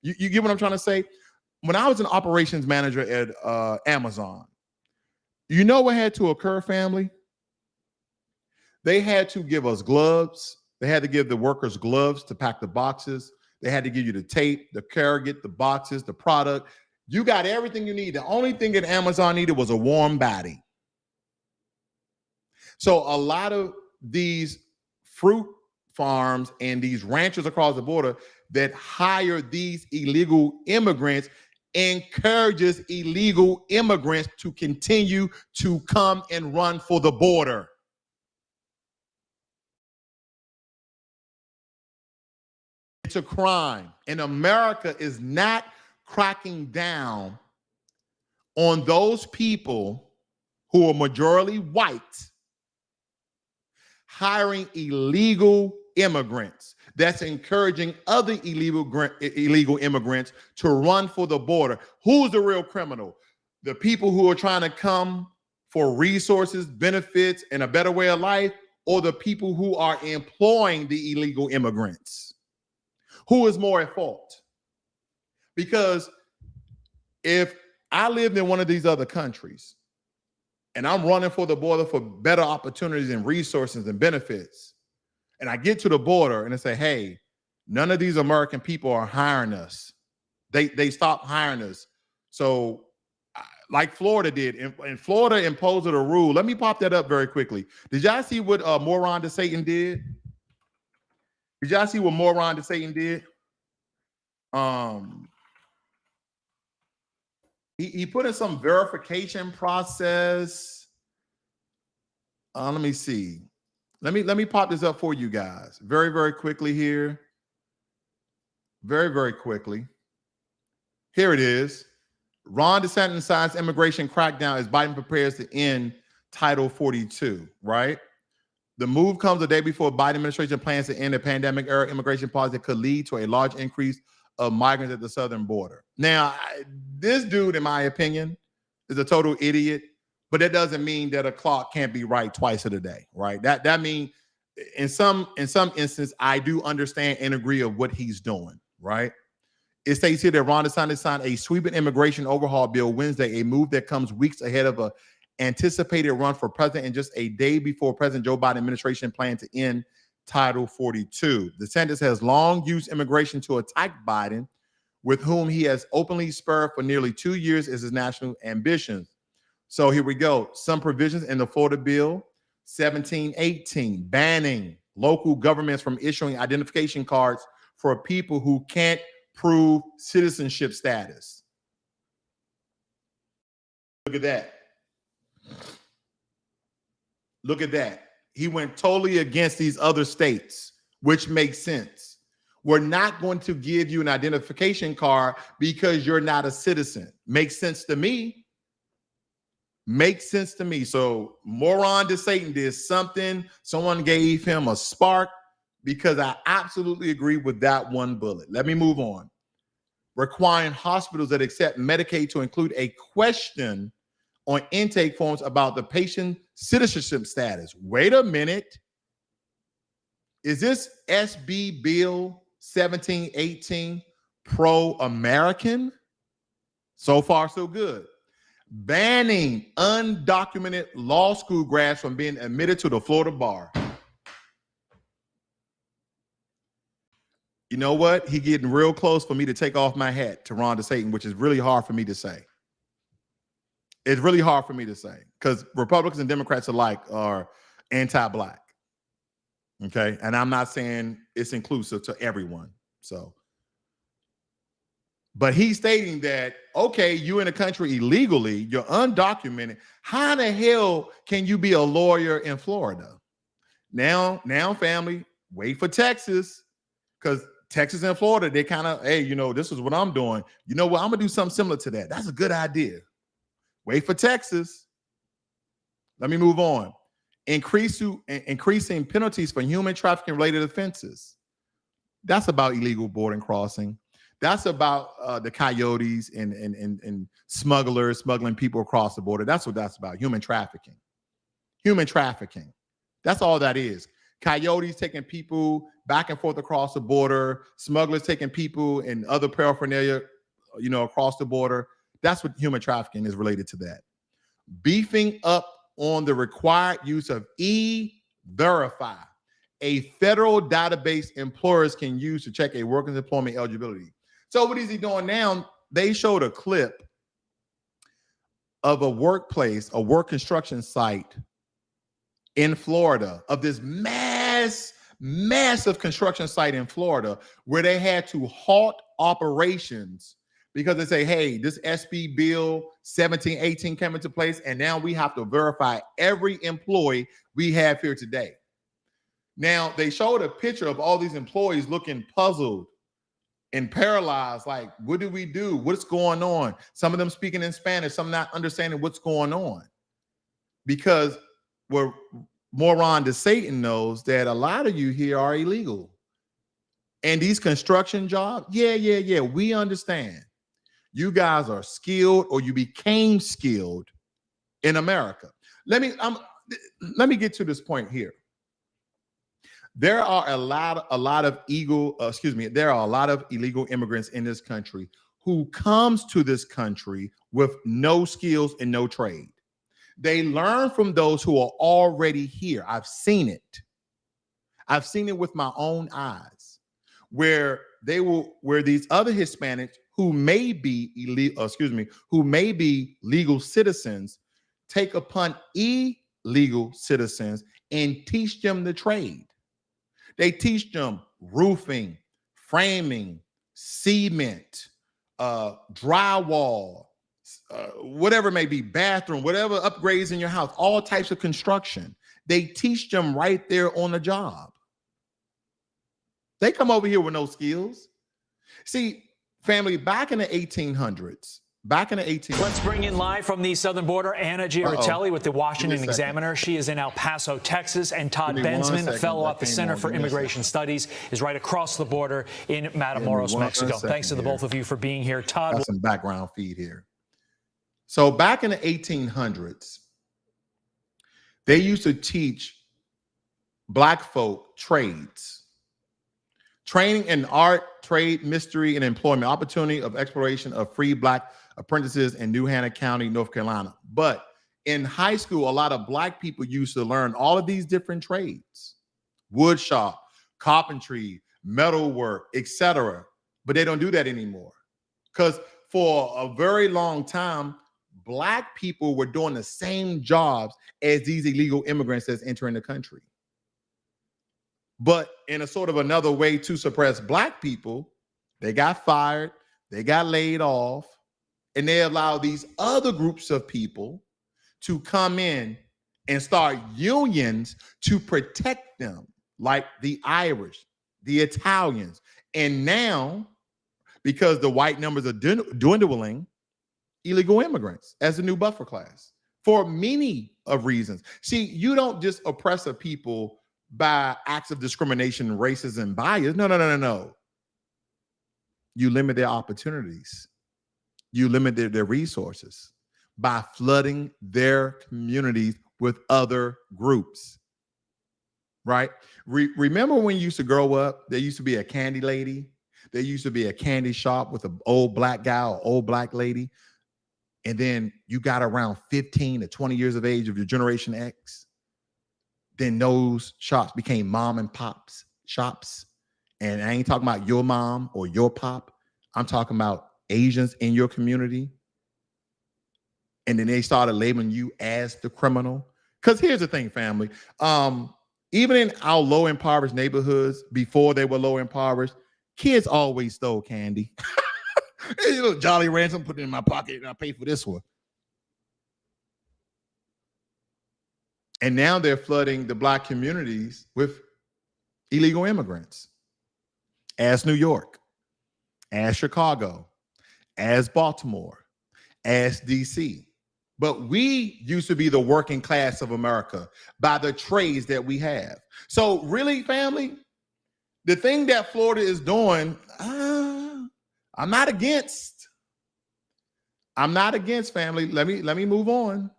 You get what I'm trying to say? When I was an operations manager at Amazon, you know what had to occur, family? They had to give us gloves. They had to give the workers gloves to pack the boxes. They had to give you the tape, the surrogate, the boxes, the product. You got everything you need. The only thing that Amazon needed was a warm body. So a lot of these fruit farms and these ranchers across the border that hire these illegal immigrants encourages illegal immigrants to continue to come and run for the border. It's a crime. And America is not cracking down on those people who are majority white hiring illegal immigrants. That's encouraging other illegal immigrants to run for the border. Who's the real criminal? The people who are trying to come for resources, benefits, and a better way of life, or the people who are employing the illegal immigrants? Who is more at fault? Because if I lived in one of these other countries and I'm running for the border for better opportunities and resources and benefits, and I get to the border and I say, hey, none of these American people are hiring us. They stopped hiring us. So like Florida did, and Florida imposed a rule. Let me pop that up very quickly. Did y'all see what Moron DeSatan did? Did y'all see what Moron DeSatan did? He put in some verification process. Let me see. Let me pop this up for you guys very, very quickly here. Very, very quickly. Here it is. Ron DeSantis signs immigration crackdown as Biden prepares to end Title 42, right? The move comes a day before Biden administration plans to end a pandemic-era immigration policy that could lead to a large increase of migrants at the southern border. Now, this dude, in my opinion, is a total idiot, but that doesn't mean that a clock can't be right twice a day, right? That means in some instance, I do understand and agree of what he's doing, right? It states here that Ron DeSantis signed a sweeping immigration overhaul bill Wednesday, a move that comes weeks ahead of a anticipated run for president and just a day before President Joe Biden administration planned to end Title 42. DeSantis has long used immigration to attack Biden, with whom he has openly spurred for nearly 2 years as his national ambitions. So here we go. Some provisions in the Florida bill 1718 banning local governments from issuing identification cards for people who can't prove citizenship status. Look at that. Look at that. He went totally against these other states, which makes sense. We're not going to give you an identification card because you're not a citizen. Makes sense to me. Makes sense to me. So Moron DeSatan did something. Someone gave him a spark, because I absolutely agree with that one bullet. Let me move on. Requiring hospitals that accept Medicaid to include a question on intake forms about the patient citizenship status. Wait a minute. Is this SB Bill 1718 pro-American? So far, so good. Banning undocumented law school grads from being admitted to the Florida bar. You know what? He getting real close for me to take off my hat to Ron DeSantis, which is really hard for me to say. It's really hard for me to say because Republicans and Democrats alike are anti-black. Okay. And I'm not saying it's inclusive to everyone. So, but he's stating that, okay, you're in a country illegally, you're undocumented. How the hell can you be a lawyer in Florida? Now, family, wait for Texas, because Texas and Florida, they kind of, hey, you know, this is what I'm doing. You know what? I'm gonna do something similar to that. That's a good idea. Wait for Texas. Let me move on. Increasing penalties for human trafficking related offenses. That's about illegal border crossing. That's about the coyotes and smugglers smuggling people across the border. That's what that's about. Human trafficking. Human trafficking. That's all that is. Coyotes taking people back and forth across the border. Smugglers taking people and other paraphernalia, you know, across the border. That's what human trafficking is related to that. Beefing up on the required use of E-Verify, a federal database employers can use to check a worker's employment eligibility. So what is he doing now? They showed a clip of a workplace, a work construction site in Florida, of this massive construction site in Florida where they had to halt operations because they say, hey, this SB Bill 1718 came into place, and now we have to verify every employee we have here today. Now, they showed a picture of all these employees looking puzzled and paralyzed, like, what do we do? What's going on? Some of them speaking in Spanish, some not understanding what's going on. Because what Ron DeSantis knows that a lot of you here are illegal. And these construction jobs, yeah, we understand. You guys are skilled, or you became skilled in America. Let me get to this point here. There are a lot of illegal immigrants in this country who comes to this country with no skills and no trade. They learn from those who are already here. I've seen it. I've seen it with my own eyes, where these other Hispanics who may be legal citizens take upon illegal citizens and teach them the trade. They teach them roofing, framing, cement, drywall, whatever it may be, bathroom, whatever upgrades in your house, all types of construction. They teach them right there on the job. They come over here with no skills. See, family, back in the 1800s, Let's bring in live from the southern border, Anna Giaritelli with the Washington Examiner. She is in El Paso, Texas, and Todd Bensman, a fellow at the Center for Immigration Studies, is right across the border in Matamoros, Mexico. Thanks to the both of you for being here. Todd, got some background feed here. So back in the 1800s, they used to teach Black folk trades. Training in art, trade, mystery, and employment, opportunity of exploration of free Black apprentices in New Hanover County, North Carolina. But in high school, a lot of Black people used to learn all of these different trades: wood shop, carpentry, metal work, etc. But they don't do that anymore, because for a very long time, Black people were doing the same jobs as these illegal immigrants that's entering the country. But in a sort of another way to suppress Black people, they got fired, they got laid off, and they allowed these other groups of people to come in and start unions to protect them, like the Irish, the Italians. And now, because the white numbers are dwindling, illegal immigrants as the new buffer class for many of reasons. See, you don't just oppress a people by acts of discrimination, racism, bias. No. You limit their opportunities. You limit their resources by flooding their communities with other groups, right? Remember when you used to grow up, there used to be a candy lady. There used to be a candy shop with an old Black guy or old Black lady. And then you got around 15 to 20 years of age of your Generation X. Then those shops became mom and pops shops, And I ain't talking about your mom or your pop. I'm talking about Asians in your community. And then they started labeling you as the criminal. Because here's the thing, family. Even in our low impoverished neighborhoods, before they were low impoverished, kids always stole candy. You know, Jolly Ransom, put it in my pocket and I pay for this one. And now they're flooding the Black communities with illegal immigrants. As New York, as Chicago, as Baltimore, as DC. But we used to be the working class of America by the trades that we have. So really, family, the thing that Florida is doing, I'm not against. I'm not against, family. Let me move on.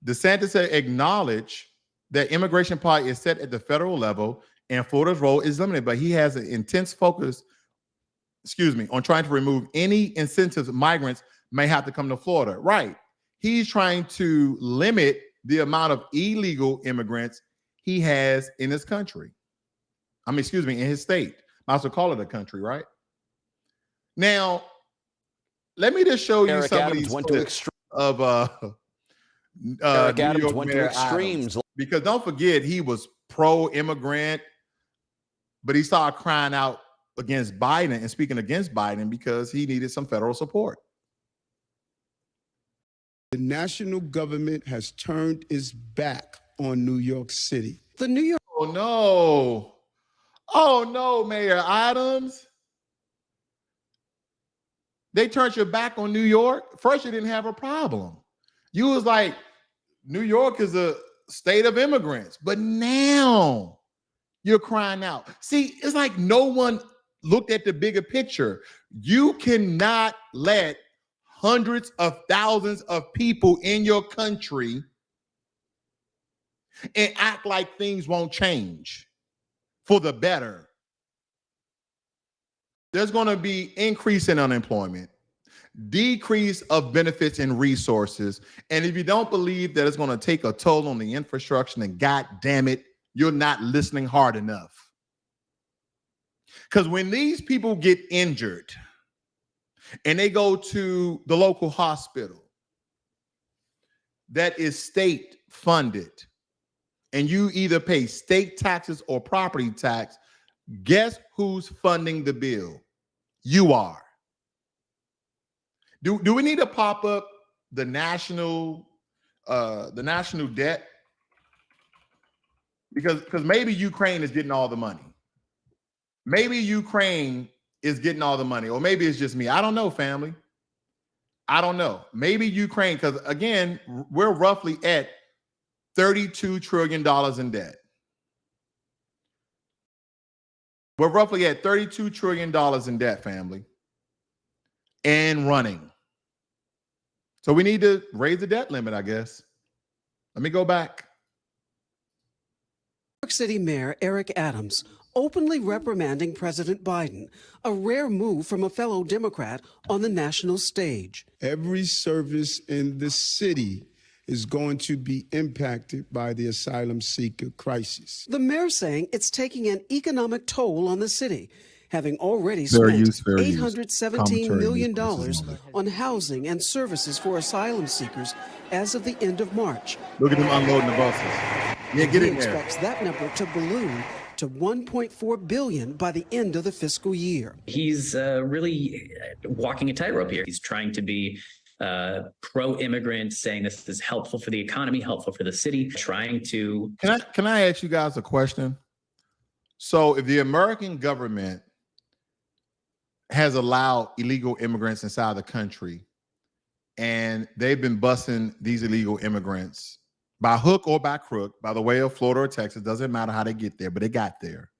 DeSantis acknowledged that immigration policy is set at the federal level and Florida's role is limited, but he has an intense focus, on trying to remove any incentives migrants may have to come to Florida. Right. He's trying to limit the amount of illegal immigrants he has in his country. In his state. Might as well call it a country, right? Now, let me just show you some of these clips of Eric Adams went to extremes. Because don't forget, he was pro-immigrant, but he started crying out against Biden and speaking against Biden because he needed some federal support. The national government has turned its back on New York City. Oh no, Mayor Adams. They turned your back on New York. First, you didn't have a problem. You was like, New York is a state of immigrants, but now you're crying out. See, it's like no one looked at the bigger picture. You cannot let hundreds of thousands of people in your country and act like things won't change for the better. There's going to be increase in unemployment, decrease of benefits and resources. And if you don't believe that it's going to take a toll on the infrastructure, then God damn it, you're not listening hard enough. Because when these people get injured and they go to the local hospital that is state funded, and you either pay state taxes or property tax, guess who's funding the bill? You are. Do we need to pop up the national debt? Because maybe Ukraine is getting all the money. Maybe Ukraine is getting all the money, or maybe it's just me. I don't know, family. I don't know. Maybe Ukraine, because again, we're roughly at $32 trillion in debt. We're roughly at $32 trillion in debt, family, and running. So we need to raise the debt limit, I guess. Let me go back. New York City Mayor Eric Adams openly reprimanding President Biden, a rare move from a fellow Democrat on the national stage. Every service in the city is going to be impacted by the asylum seeker crisis. The mayor saying it's taking an economic toll on the city, having already spent $817 million on housing and services for asylum seekers as of the end of March. Look at them unloading the buses. Yeah, get in there. He expects that number to balloon to $1.4 billion by the end of the fiscal year. He's really walking a tightrope here. He's trying to be pro-immigrant, saying this is helpful for the economy, helpful for the city, trying to... Can I ask you guys a question? So if the American government has allowed illegal immigrants inside the country, and they've been busing these illegal immigrants by hook or by crook, by the way of Florida or Texas, doesn't matter how they get there, but they got there.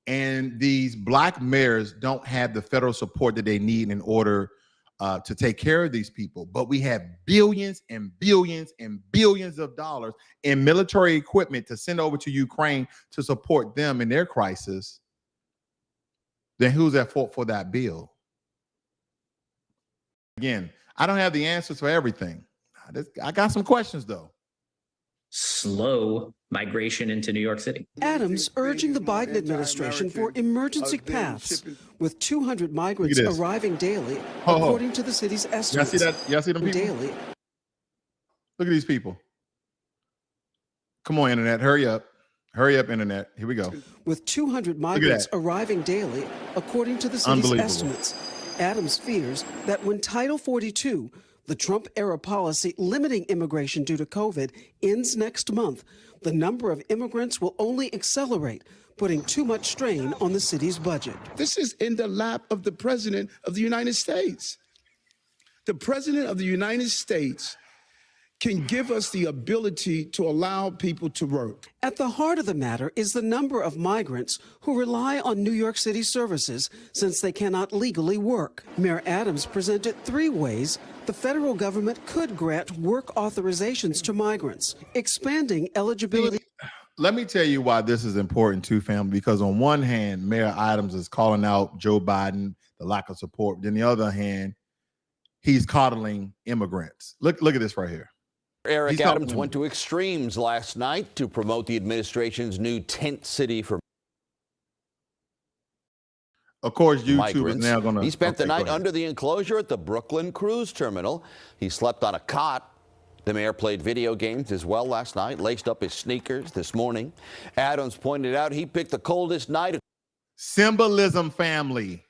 And these Black mayors don't have the federal support that they need in order to take care of these people. But we have billions and billions and billions of dollars in military equipment to send over to Ukraine to support them in their crisis. Then who's at fault for that bill? Again, I don't have the answers for everything. I got some questions, though. slow migration into New York City. Adams urging the Biden administration for emergency paths, with 200 migrants arriving daily, according to the city's estimates. Y'all see that? Y'all see them people? Daily. Look at these people. Come on, internet, hurry up. Hurry up, internet. Here we go. With 200 migrants arriving daily, according to the city's estimates. Adams fears that when Title 42, the Trump-era policy limiting immigration due to COVID, ends next month, the number of immigrants will only accelerate, putting too much strain on the city's budget. This is in the lap of the President of the United States. The President of the United States can give us the ability to allow people to work. At the heart of the matter is the number of migrants who rely on New York City services since they cannot legally work. Mayor Adams presented 3 ways the federal government could grant work authorizations to migrants, expanding eligibility. Let me tell you why this is important too, family, because on one hand, Mayor Adams is calling out Joe Biden, the lack of support. Then the other hand, he's coddling immigrants. Look at this right here. Eric Adams went to extremes last night to promote the administration's new tent city for Of course, YouTube migrants. is now going to... He spent the night under the enclosure at the Brooklyn Cruise Terminal. He slept on a cot. The mayor played video games as well last night, laced up his sneakers this morning. Adams pointed out he picked the coldest night. Symbolism, family.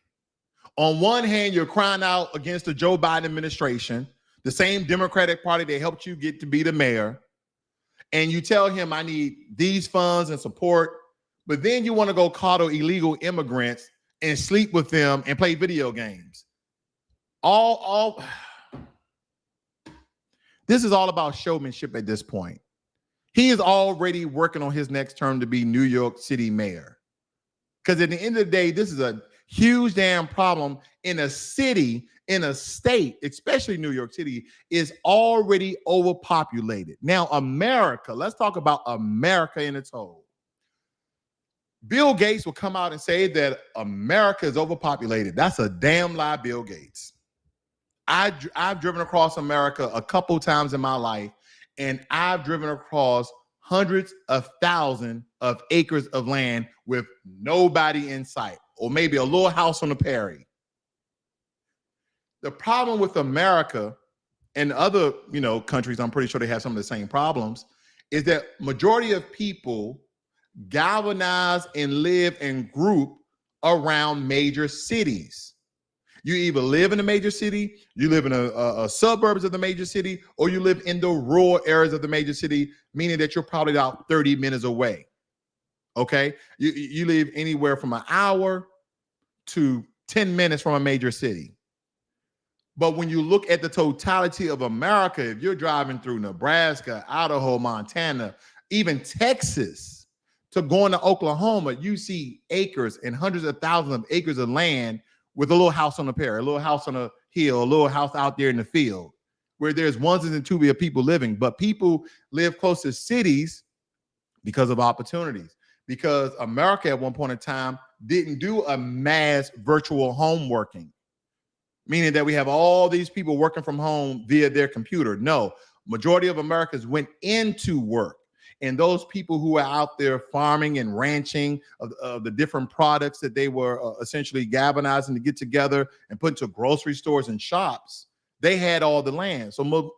On one hand, you're crying out against the Joe Biden administration, the same Democratic Party that helped you get to be the mayor, and you tell him, I need these funds and support, but then you want to go coddle illegal immigrants and sleep with them and play video games. This is all about showmanship at this point. He is already working on his next term to be New York City mayor. Because at the end of the day, this is a huge damn problem in a city, in a state, especially New York City, is already overpopulated. Now, America, let's talk about America in its whole. Bill Gates will come out and say that America is overpopulated. That's a damn lie, Bill Gates. I've driven across America a couple times in my life, and I've driven across hundreds of thousands of acres of land with nobody in sight, or maybe a little house on the prairie. The problem with America and other, countries, I'm pretty sure they have some of the same problems, is that majority of people galvanize and live in group around major cities. You either live in a major city, you live in a suburbs of the major city, or you live in the rural areas of the major city, meaning that you're probably about 30 minutes away. Okay? You live anywhere from an hour to 10 minutes from a major city. But when you look at the totality of America, if you're driving through Nebraska, Idaho, Montana, even Texas, to going to Oklahoma, you see acres and hundreds of thousands of acres of land with a little house on the prairie, a little house on a hill, a little house out there in the field, where there's onesies and twosies of people living. But people live close to cities because of opportunities. Because America at one point in time didn't do a mass virtual home working, meaning that we have all these people working from home via their computer. No, majority of Americans went into work. And those people who are out there farming and ranching of the different products that they were essentially galvanizing to get together and put into grocery stores and shops, they had all the land. So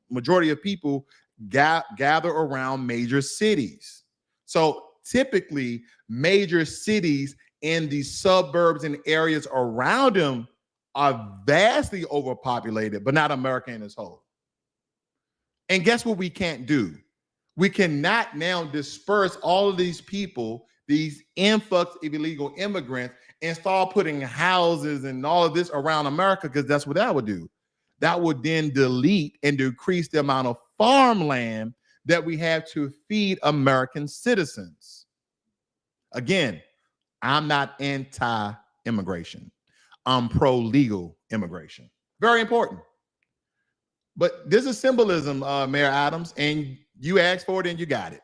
majority of people gather around major cities. So typically major cities and the suburbs and areas around them are vastly overpopulated, but not America in its whole. And guess what we can't do? We cannot now disperse all of these people, these influx of illegal immigrants, and start putting houses and all of this around America, because that's what that would do. That would then delete and decrease the amount of farmland that we have to feed American citizens. Again, I'm not anti-immigration. I'm pro-legal immigration. Very important. But this is symbolism, Mayor Adams, and you asked for it and you got it.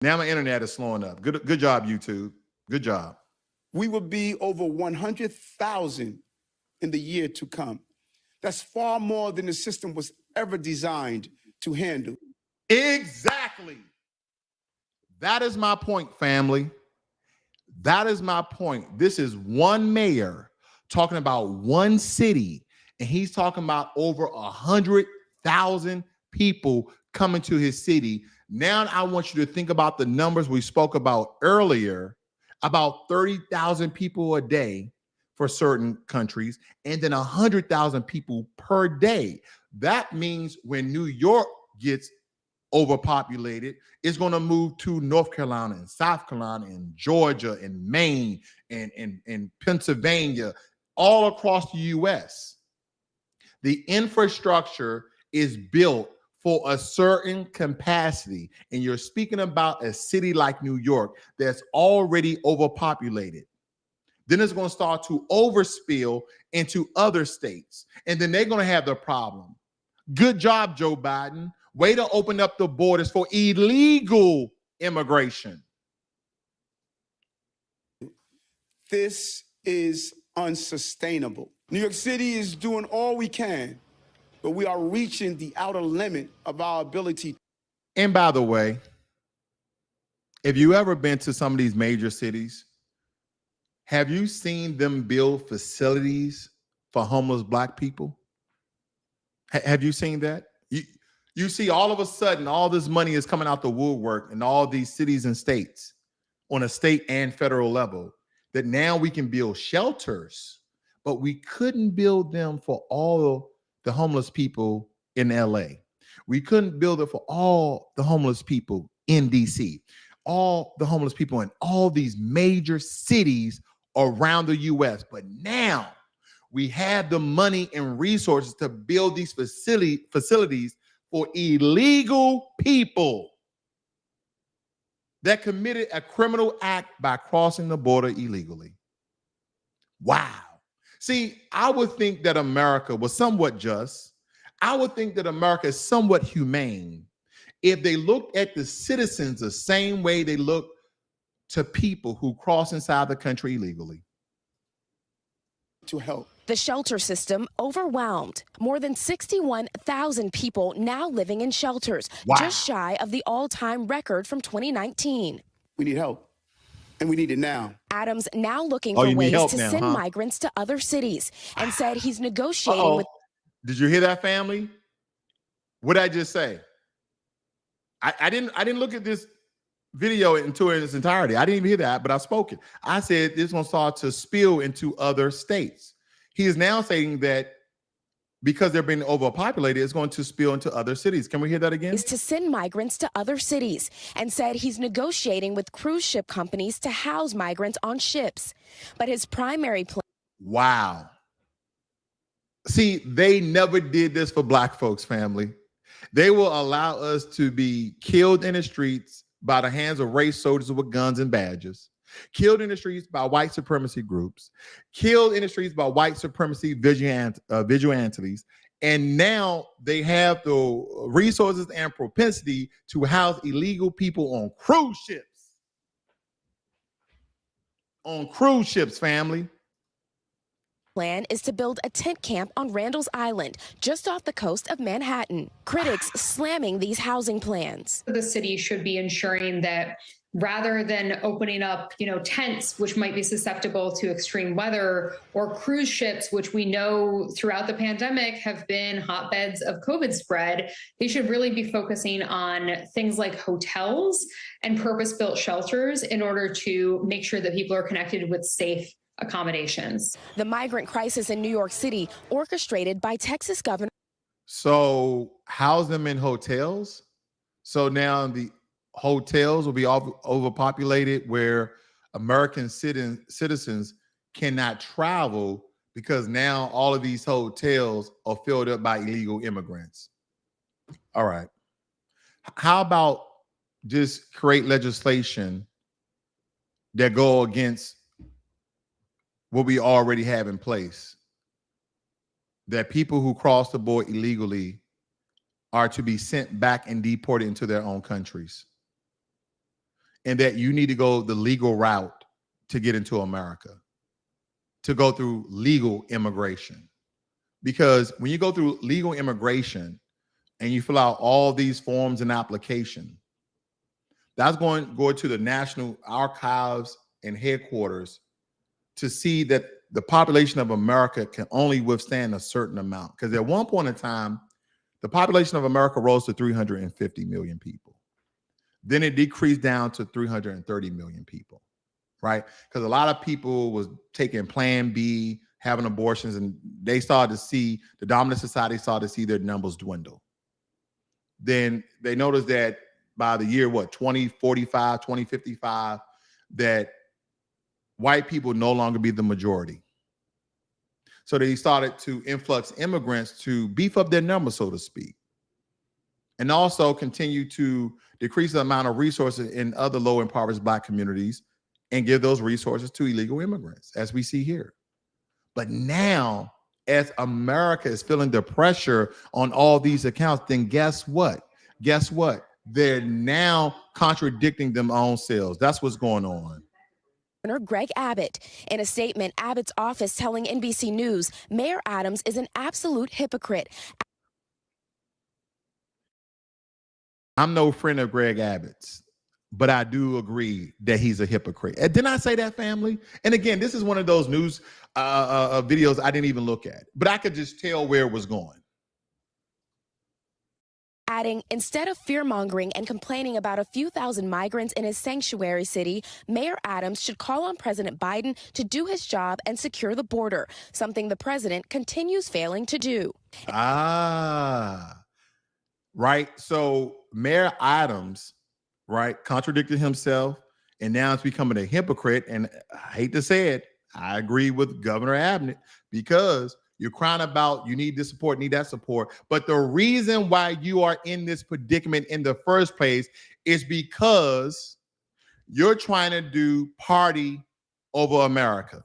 Now my internet is slowing up. Good job, YouTube. Good job. We will be over 100,000 in the year to come. That's far more than the system was ever designed to handle. Exactly. That is my point, family. That is my point. This is one mayor talking about one city, and he's talking about over 100,000 people coming to his city. Now I want you to think about the numbers we spoke about earlier, about 30,000 people a day for certain countries, and then 100,000 people per day. That means when New York gets overpopulated, it's going to move to North Carolina and South Carolina and Georgia and Maine and Pennsylvania, all across the U.S. The infrastructure is built for a certain capacity, and you're speaking about a city like New York that's already overpopulated. Then it's going to start to overspill into other states, and then they're going to have the problem. Good job, Joe Biden. Way to open up the borders for illegal immigration. This is unsustainable. New York City is doing all we can, but we are reaching the outer limit of our ability. And by the way, if you ever been to some of these major cities, have you seen them build facilities for homeless Black people? Have you seen that? You see all of a sudden, all this money is coming out the woodwork in all these cities and states on a state and federal level, that now we can build shelters, but we couldn't build them for all the homeless people in LA. We couldn't build it for all the homeless people in DC, all the homeless people in all these major cities around the US. But now we have the money and resources to build these facilities for illegal people that committed a criminal act by crossing the border illegally. Wow. See, I would think that America was somewhat just. I would think that America is somewhat humane if they looked at the citizens the same way they look to people who cross inside the country illegally. To help. The shelter system overwhelmed. More than 61,000 people now living in shelters, just shy of the all-time record from 2019. We need help, and we need it now. Adams now looking for ways to send migrants to other cities, and said he's negotiating with... Did you hear that, family? What did I just say? I didn't look at this video into its entirety. I didn't even hear that, but I spoke it. I said this is going to start to spill into other states. He is now saying that because they're being overpopulated, it's going to spill into other cities. Can we hear that again? Is to send migrants to other cities, and said he's negotiating with cruise ship companies to house migrants on ships. But his primary plan... Wow. See, they never did this for Black folks, family. They will allow us to be killed in the streets by the hands of race soldiers with guns and badges, killed in the streets by white supremacy groups, killed in the streets by white supremacy vigilantes, and now they have the resources and propensity to house illegal people on cruise ships. On cruise ships, family. Plan is to build a tent camp on Randall's Island, just off the coast of Manhattan. Critics slamming these housing plans. The city should be ensuring that rather than opening up, tents, which might be susceptible to extreme weather, or cruise ships, which we know throughout the pandemic have been hotbeds of COVID spread, they should really be focusing on things like hotels and purpose-built shelters in order to make sure that people are connected with safe accommodations. The migrant crisis in New York City, orchestrated by Texas Governor. So house them in hotels. So now the hotels will be overpopulated, where American citizens cannot travel because now all of these hotels are filled up by illegal immigrants. All right. How about just create legislation that go against what we already have in place, that people who cross the border illegally are to be sent back and deported into their own countries, and that you need to go the legal route to get into America, to go through legal immigration. Because when you go through legal immigration and you fill out all these forms and application, that's going to the National Archives and headquarters to see that the population of America can only withstand a certain amount. Because at one point in time, the population of America rose to 350 million people. Then it decreased down to 330 million people, right? Because a lot of people was taking Plan B, having abortions, and they started to see, the dominant society started to see their numbers dwindle. Then they noticed that by the year, 2045, 2055, that white people no longer be the majority. So they started to influx immigrants to beef up their numbers, so to speak, and also continue to decrease the amount of resources in other low impoverished Black communities and give those resources to illegal immigrants, as we see here. But now, as America is feeling the pressure on all these accounts, then guess what? Guess what? They're now contradicting them own selves. That's what's going on. Greg Abbott. In a statement, Abbott's office telling NBC News, Mayor Adams is an absolute hypocrite. I'm no friend of Greg Abbott's, but I do agree that he's a hypocrite. And didn't I say that, family? And again, this is one of those news videos I didn't even look at, but I could just tell where it was going. Adding, instead of fear-mongering and complaining about a few thousand migrants in his sanctuary city, Mayor Adams should call on President Biden to do his job and secure the border, something the president continues failing to do. Right. So Mayor Adams, right, contradicted himself, and now it's becoming a hypocrite. And I hate to say it, I agree with Governor Abbott, because you're crying about you need this support, need that support. But the reason why you are in this predicament in the first place is because you're trying to do party over America.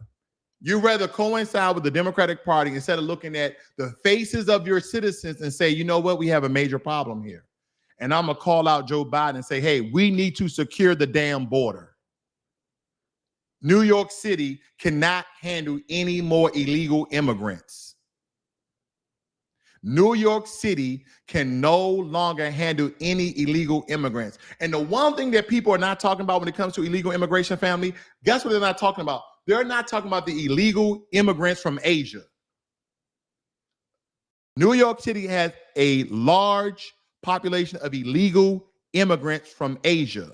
You rather coincide with the Democratic Party instead of looking at the faces of your citizens and say, you know what, we have a major problem here. And I'm going to call out Joe Biden and say, hey, we need to secure the damn border. New York City cannot handle any more illegal immigrants. New York City can no longer handle any illegal immigrants. And the one thing that people are not talking about when it comes to illegal immigration, family, guess what they're not talking about? They're not talking about the illegal immigrants from Asia. New York City has a large population of illegal immigrants from Asia.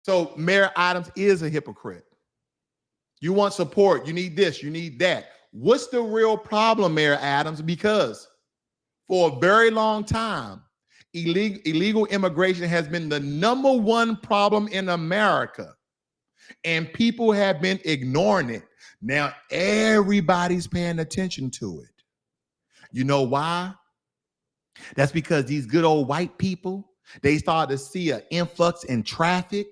So Mayor Adams is a hypocrite. You want support, you need this, you need that. What's the real problem, Mayor Adams? Because for a very long time, illegal immigration has been the #1 problem in America, and people have been ignoring it. Now everybody's paying attention to it. You know why? That's because these good old white people, they started to see an influx in traffic.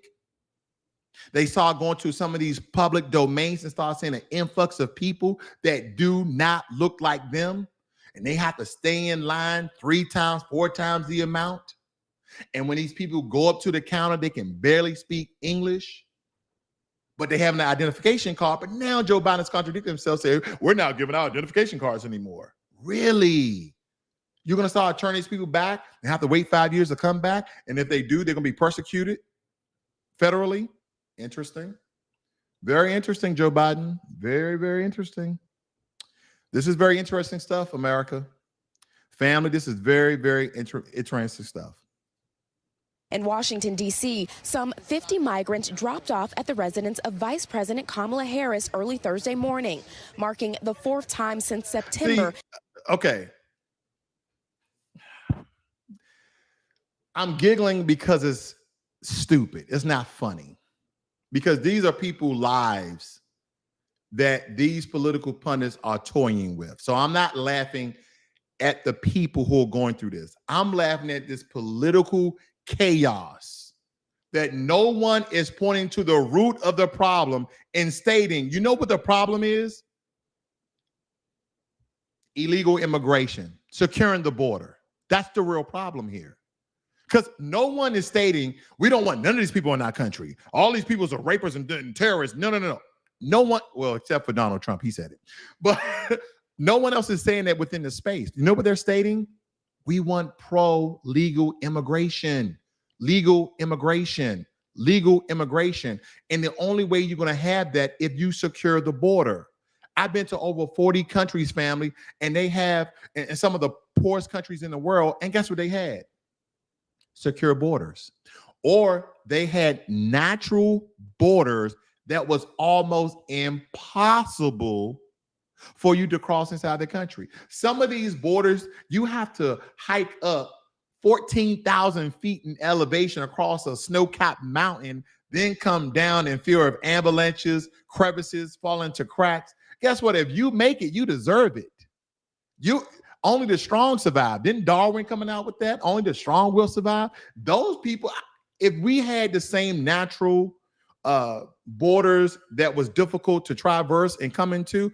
They started going to some of these public domains and started seeing an influx of people that do not look like them. And they have to stay in line 3 times, 4 times the amount. And when these people go up to the counter, they can barely speak English, but they have an identification card. But now Joe Biden's contradicting himself, saying, we're not giving out identification cards anymore. Really? You're going to start turning these people back and have to wait 5 years to come back? And if they do, they're going to be persecuted federally? Interesting. Very interesting, Joe Biden. Very, very interesting. This is very interesting stuff, America. Family, this is very, very interesting stuff. In Washington, D.C., some 50 migrants dropped off at the residence of Vice President Kamala Harris early Thursday morning, marking the 4th time since September. Okay. I'm giggling because it's stupid. It's not funny. Because these are people's lives that these political pundits are toying with. So I'm not laughing at the people who are going through this. I'm laughing at this political chaos that no one is pointing to the root of the problem and stating, you know what the problem is? Illegal immigration, securing the border. That's the real problem here. Because no one is stating, we don't want none of these people in our country. All these people are rapists and terrorists. No. No one, well, except for Donald Trump, he said it. But no one else is saying that within the space. You know what they're stating? We want pro-legal immigration, legal immigration, legal immigration. And the only way you're going to have that if you secure the border. I've been to over 40 countries, family, and they have, in some of the poorest countries in the world, and guess what they had? Secure borders. Or they had natural borders that was almost impossible for you to cross inside the country. Some of these borders, you have to hike up 14,000 feet in elevation across a snow-capped mountain, then come down in fear of avalanches, crevices, fall into cracks. Guess what? If you make it, you deserve it. Only the strong survive. Didn't Darwin coming out with that? Only the strong will survive. Those people, if we had the same natural borders that was difficult to traverse and come into,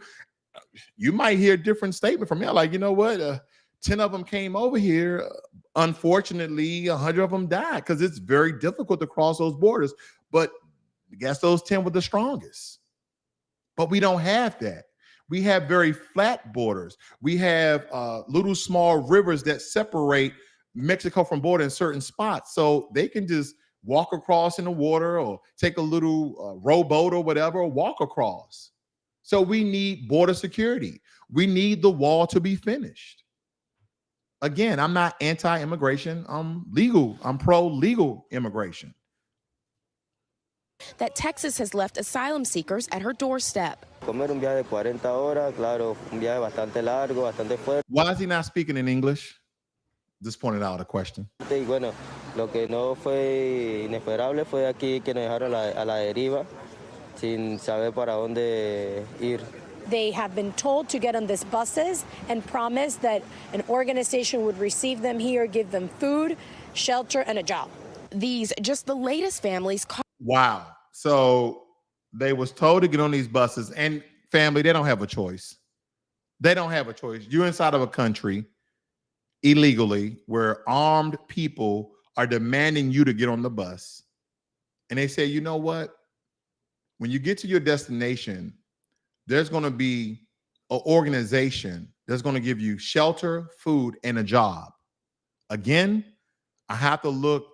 you might hear a different statement from me. Like, you know what? 10 of them came over here. Unfortunately, 100 of them died because it's very difficult to cross those borders. But I guess those 10 were the strongest. But we don't have that. We have very flat borders. We have little small rivers that separate Mexico from border in certain spots. So they can just walk across in the water or take a little rowboat or whatever, or walk across. So we need border security. We need the wall to be finished. Again, I'm not anti-immigration. I'm legal. I'm pro-legal immigration. That Texas has left asylum seekers at her doorstep. Why is he not speaking in English? Just pointed out a question. They have been told to get on these buses and promised that an organization would receive them here, give them food, shelter, and a job. These just the latest families. Wow. So they was told to get on these buses, and family, they don't have a choice. They don't have a choice. You're inside of a country illegally where armed people are demanding you to get on the bus. And they say, you know what? When you get to your destination, there's going to be an organization that's going to give you shelter, food, and a job. Again, I have to look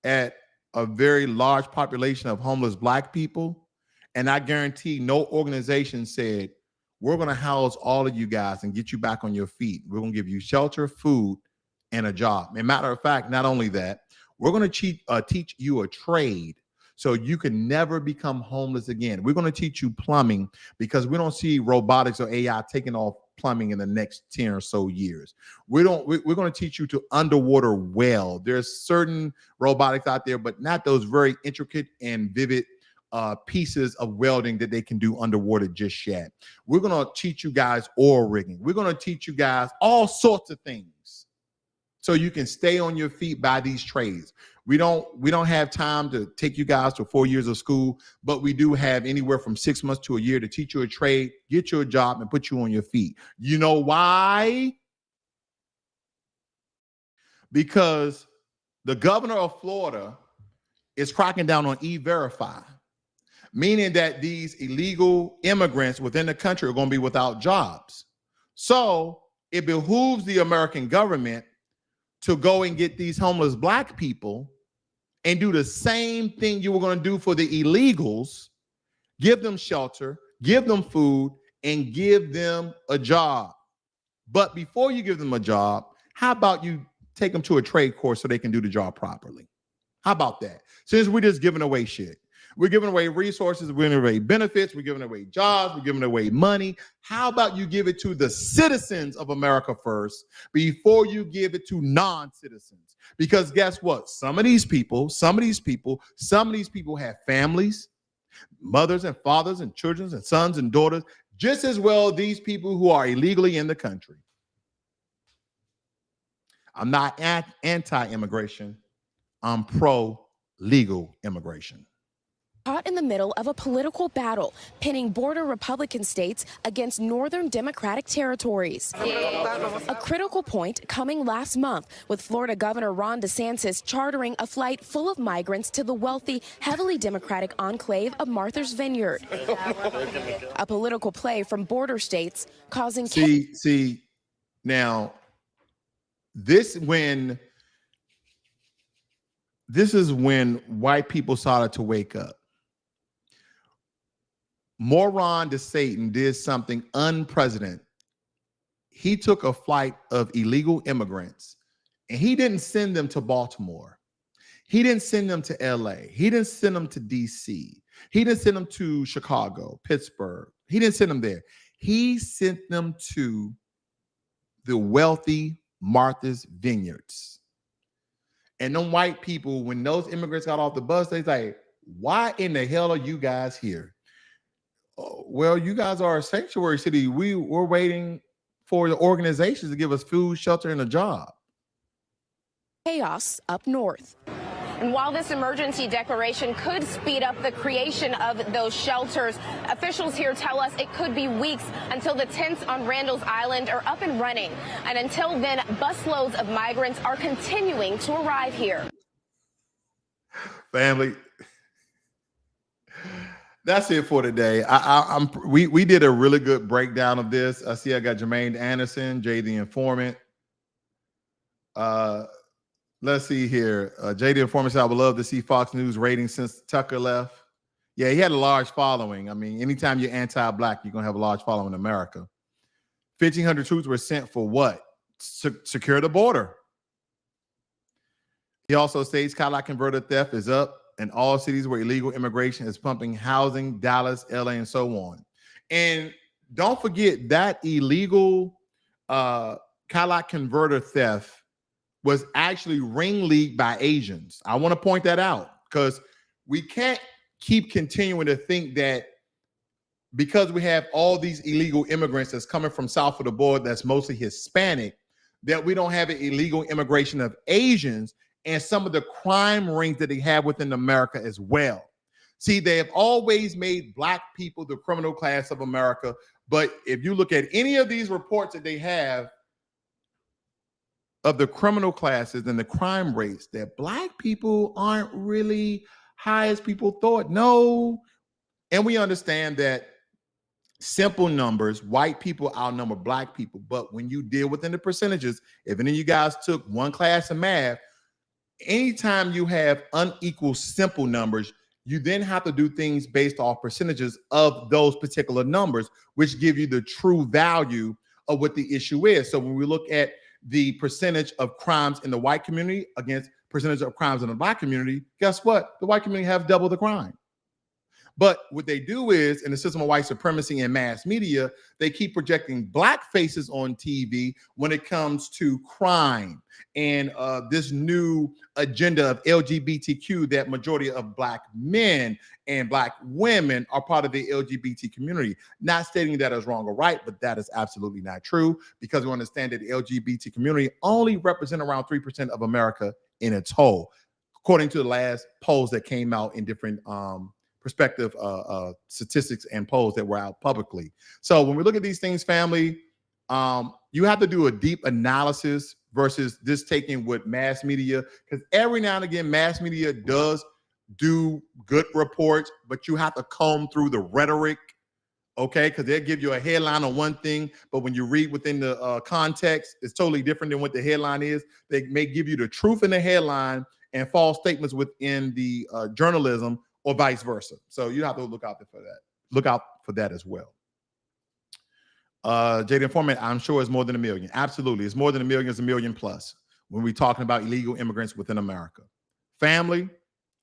at a very large population of homeless Black people, and I guarantee no organization said, we're going to house all of you guys and get you back on your feet. We're going to give you shelter, food, and a job. As a matter of fact, not only that, we're going to teach you a trade so you can never become homeless again. We're going to teach you plumbing because we don't see robotics or AI taking off plumbing in the next 10 or so years. We're going to teach you to underwater weld. There's certain robotics out there, but not those very intricate and vivid pieces of welding that they can do underwater just yet. We're going to teach you guys oil rigging. We're going to teach you guys all sorts of things so you can stay on your feet by these trades. We don't have time to take you guys to 4 years of school, but we do have anywhere from 6 months to a year to teach you a trade, get you a job, and put you on your feet. You know why? Because the governor of Florida is cracking down on E-Verify, meaning that these illegal immigrants within the country are going to be without jobs. So it behooves the American government to go and get these homeless Black people and do the same thing you were going to do for the illegals, give them shelter, give them food, and give them a job. But before you give them a job, how about you take them to a trade course so they can do the job properly? How about that? Since we're just giving away shit. We're giving away resources, we're giving away benefits, we're giving away jobs, we're giving away money. How about you give it to the citizens of America first before you give it to non-citizens? Because guess what? Some of these people have families, mothers and fathers and children and sons and daughters, just as well these people who are illegally in the country. I'm not anti-immigration. I'm pro-legal immigration. Caught in the middle of a political battle, pinning border Republican states against northern Democratic territories. A critical point coming last month, with Florida Governor Ron DeSantis chartering a flight full of migrants to the wealthy, heavily Democratic enclave of Martha's Vineyard. A political play from border states causing... See, now, this is when white people started to wake up. Moron to Satan did something unprecedented. He took a flight of illegal immigrants and he didn't send them to Baltimore. He didn't send them to LA. He didn't send them to DC. He didn't send them to Chicago, Pittsburgh. He didn't send them there. He sent them to the wealthy Martha's Vineyards. And them white people, when those immigrants got off the bus, they say, why in the hell are you guys here? Well, you guys are a sanctuary city. We're waiting for the organizations to give us food, shelter, and a job. Chaos up north. And while this emergency declaration could speed up the creation of those shelters, officials here tell us it could be weeks until the tents on Randall's Island are up and running. And until then, busloads of migrants are continuing to arrive here. Family, that's it for today. We did a really good breakdown of this. I see I got Jermaine Anderson, Jay the Informant. Let's see here. Jay the Informant said, I would love to see Fox News ratings since Tucker left. Yeah, he had a large following. I mean, anytime you're anti-black, you're going to have a large following in America. 1,500 troops were sent for what? Secure the border. He also states Cadillac converter theft is up in all cities where illegal immigration is pumping housing, Dallas, LA, and so on. And don't forget that illegal Cadillac converter theft was actually ringleaded by Asians. I want to point that out because we can't keep continuing to think that because we have all these illegal immigrants that's coming from south of the border that's mostly Hispanic, that we don't have an illegal immigration of Asians and some of the crime rings that they have within America as well. See, they have always made black people the criminal class of America. But if you look at any of these reports that they have of the criminal classes and the crime rates, that black people aren't really high as people thought. No. And we understand that simple numbers, white people outnumber black people. But when you deal within the percentages, if any of you guys took one class of math, anytime you have unequal simple numbers, you then have to do things based off percentages of those particular numbers, which give you the true value of what the issue is. So when we look at the percentage of crimes in the white community against percentage of crimes in the black community, guess what? The white community have double the crime. But what they do is, in the system of white supremacy and mass media, they keep projecting black faces on TV when it comes to crime and this new agenda of LGBTQ, that majority of black men and black women are part of the LGBT community. Not stating that is wrong or right, but that is absolutely not true, because we understand that the LGBT community only represent around 3% of America in its whole, according to the last polls that came out in different perspective statistics and polls that were out publicly. So when we look at these things, family, you have to do a deep analysis versus this taking with mass media, because every now and again mass media does do good reports, but you have to comb through the rhetoric, okay? Because they'll give you a headline on one thing, but when you read within the context, it's totally different than what the headline is. They may give you the truth in the headline and false statements within the journalism, or vice versa. So you have to look out for that. Look out for that as well. Jay the Informant, I'm sure it's more than 1 million. Absolutely. It's more than 1 million. It's 1 million plus when we're talking about illegal immigrants within America. Family,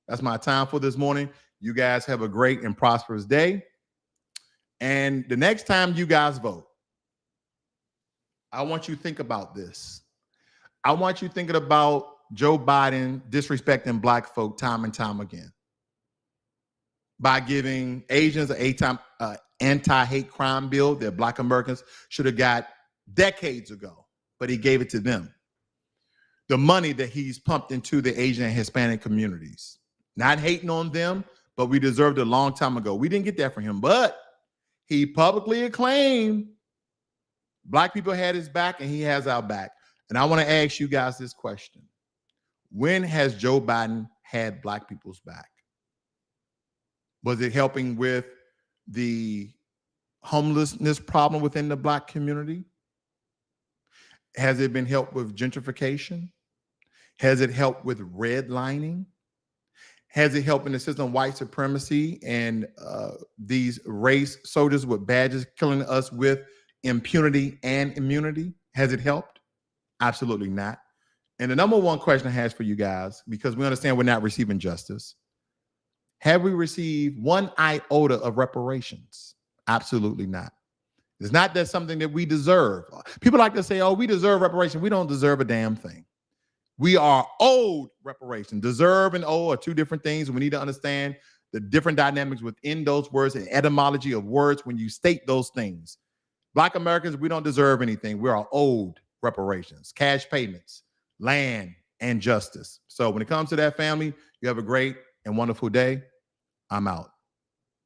that's my time for this morning. You guys have a great and prosperous day. And the next time you guys vote, I want you to think about this. I want you thinking about Joe Biden disrespecting black folk time and time again by giving Asians an anti-hate crime bill that black Americans should have got decades ago, but he gave it to them. The money that he's pumped into the Asian and Hispanic communities, not hating on them, but we deserved it a long time ago. We didn't get that from him, but he publicly acclaimed Black people had his back and he has our back. And I want to ask you guys this question. When has Joe Biden had Black people's back? Was it helping with the homelessness problem within the Black community? Has it been helped with gentrification? Has it helped with redlining? Has it helped in the system of white supremacy and these race soldiers with badges killing us with impunity and immunity? Has it helped? Absolutely not. And the number one question I have for you guys, because we understand we're not receiving justice, have we received one iota of reparations? Absolutely not. It's not that something that we deserve. People like to say, oh, we deserve reparation. We don't deserve a damn thing. We are owed reparation. Deserve and owe are two different things. We need to understand the different dynamics within those words and etymology of words when you state those things. Black Americans, we don't deserve anything. We are owed reparations, cash payments, land, and justice. So when it comes to that, family, you have a great and wonderful day. I'm out.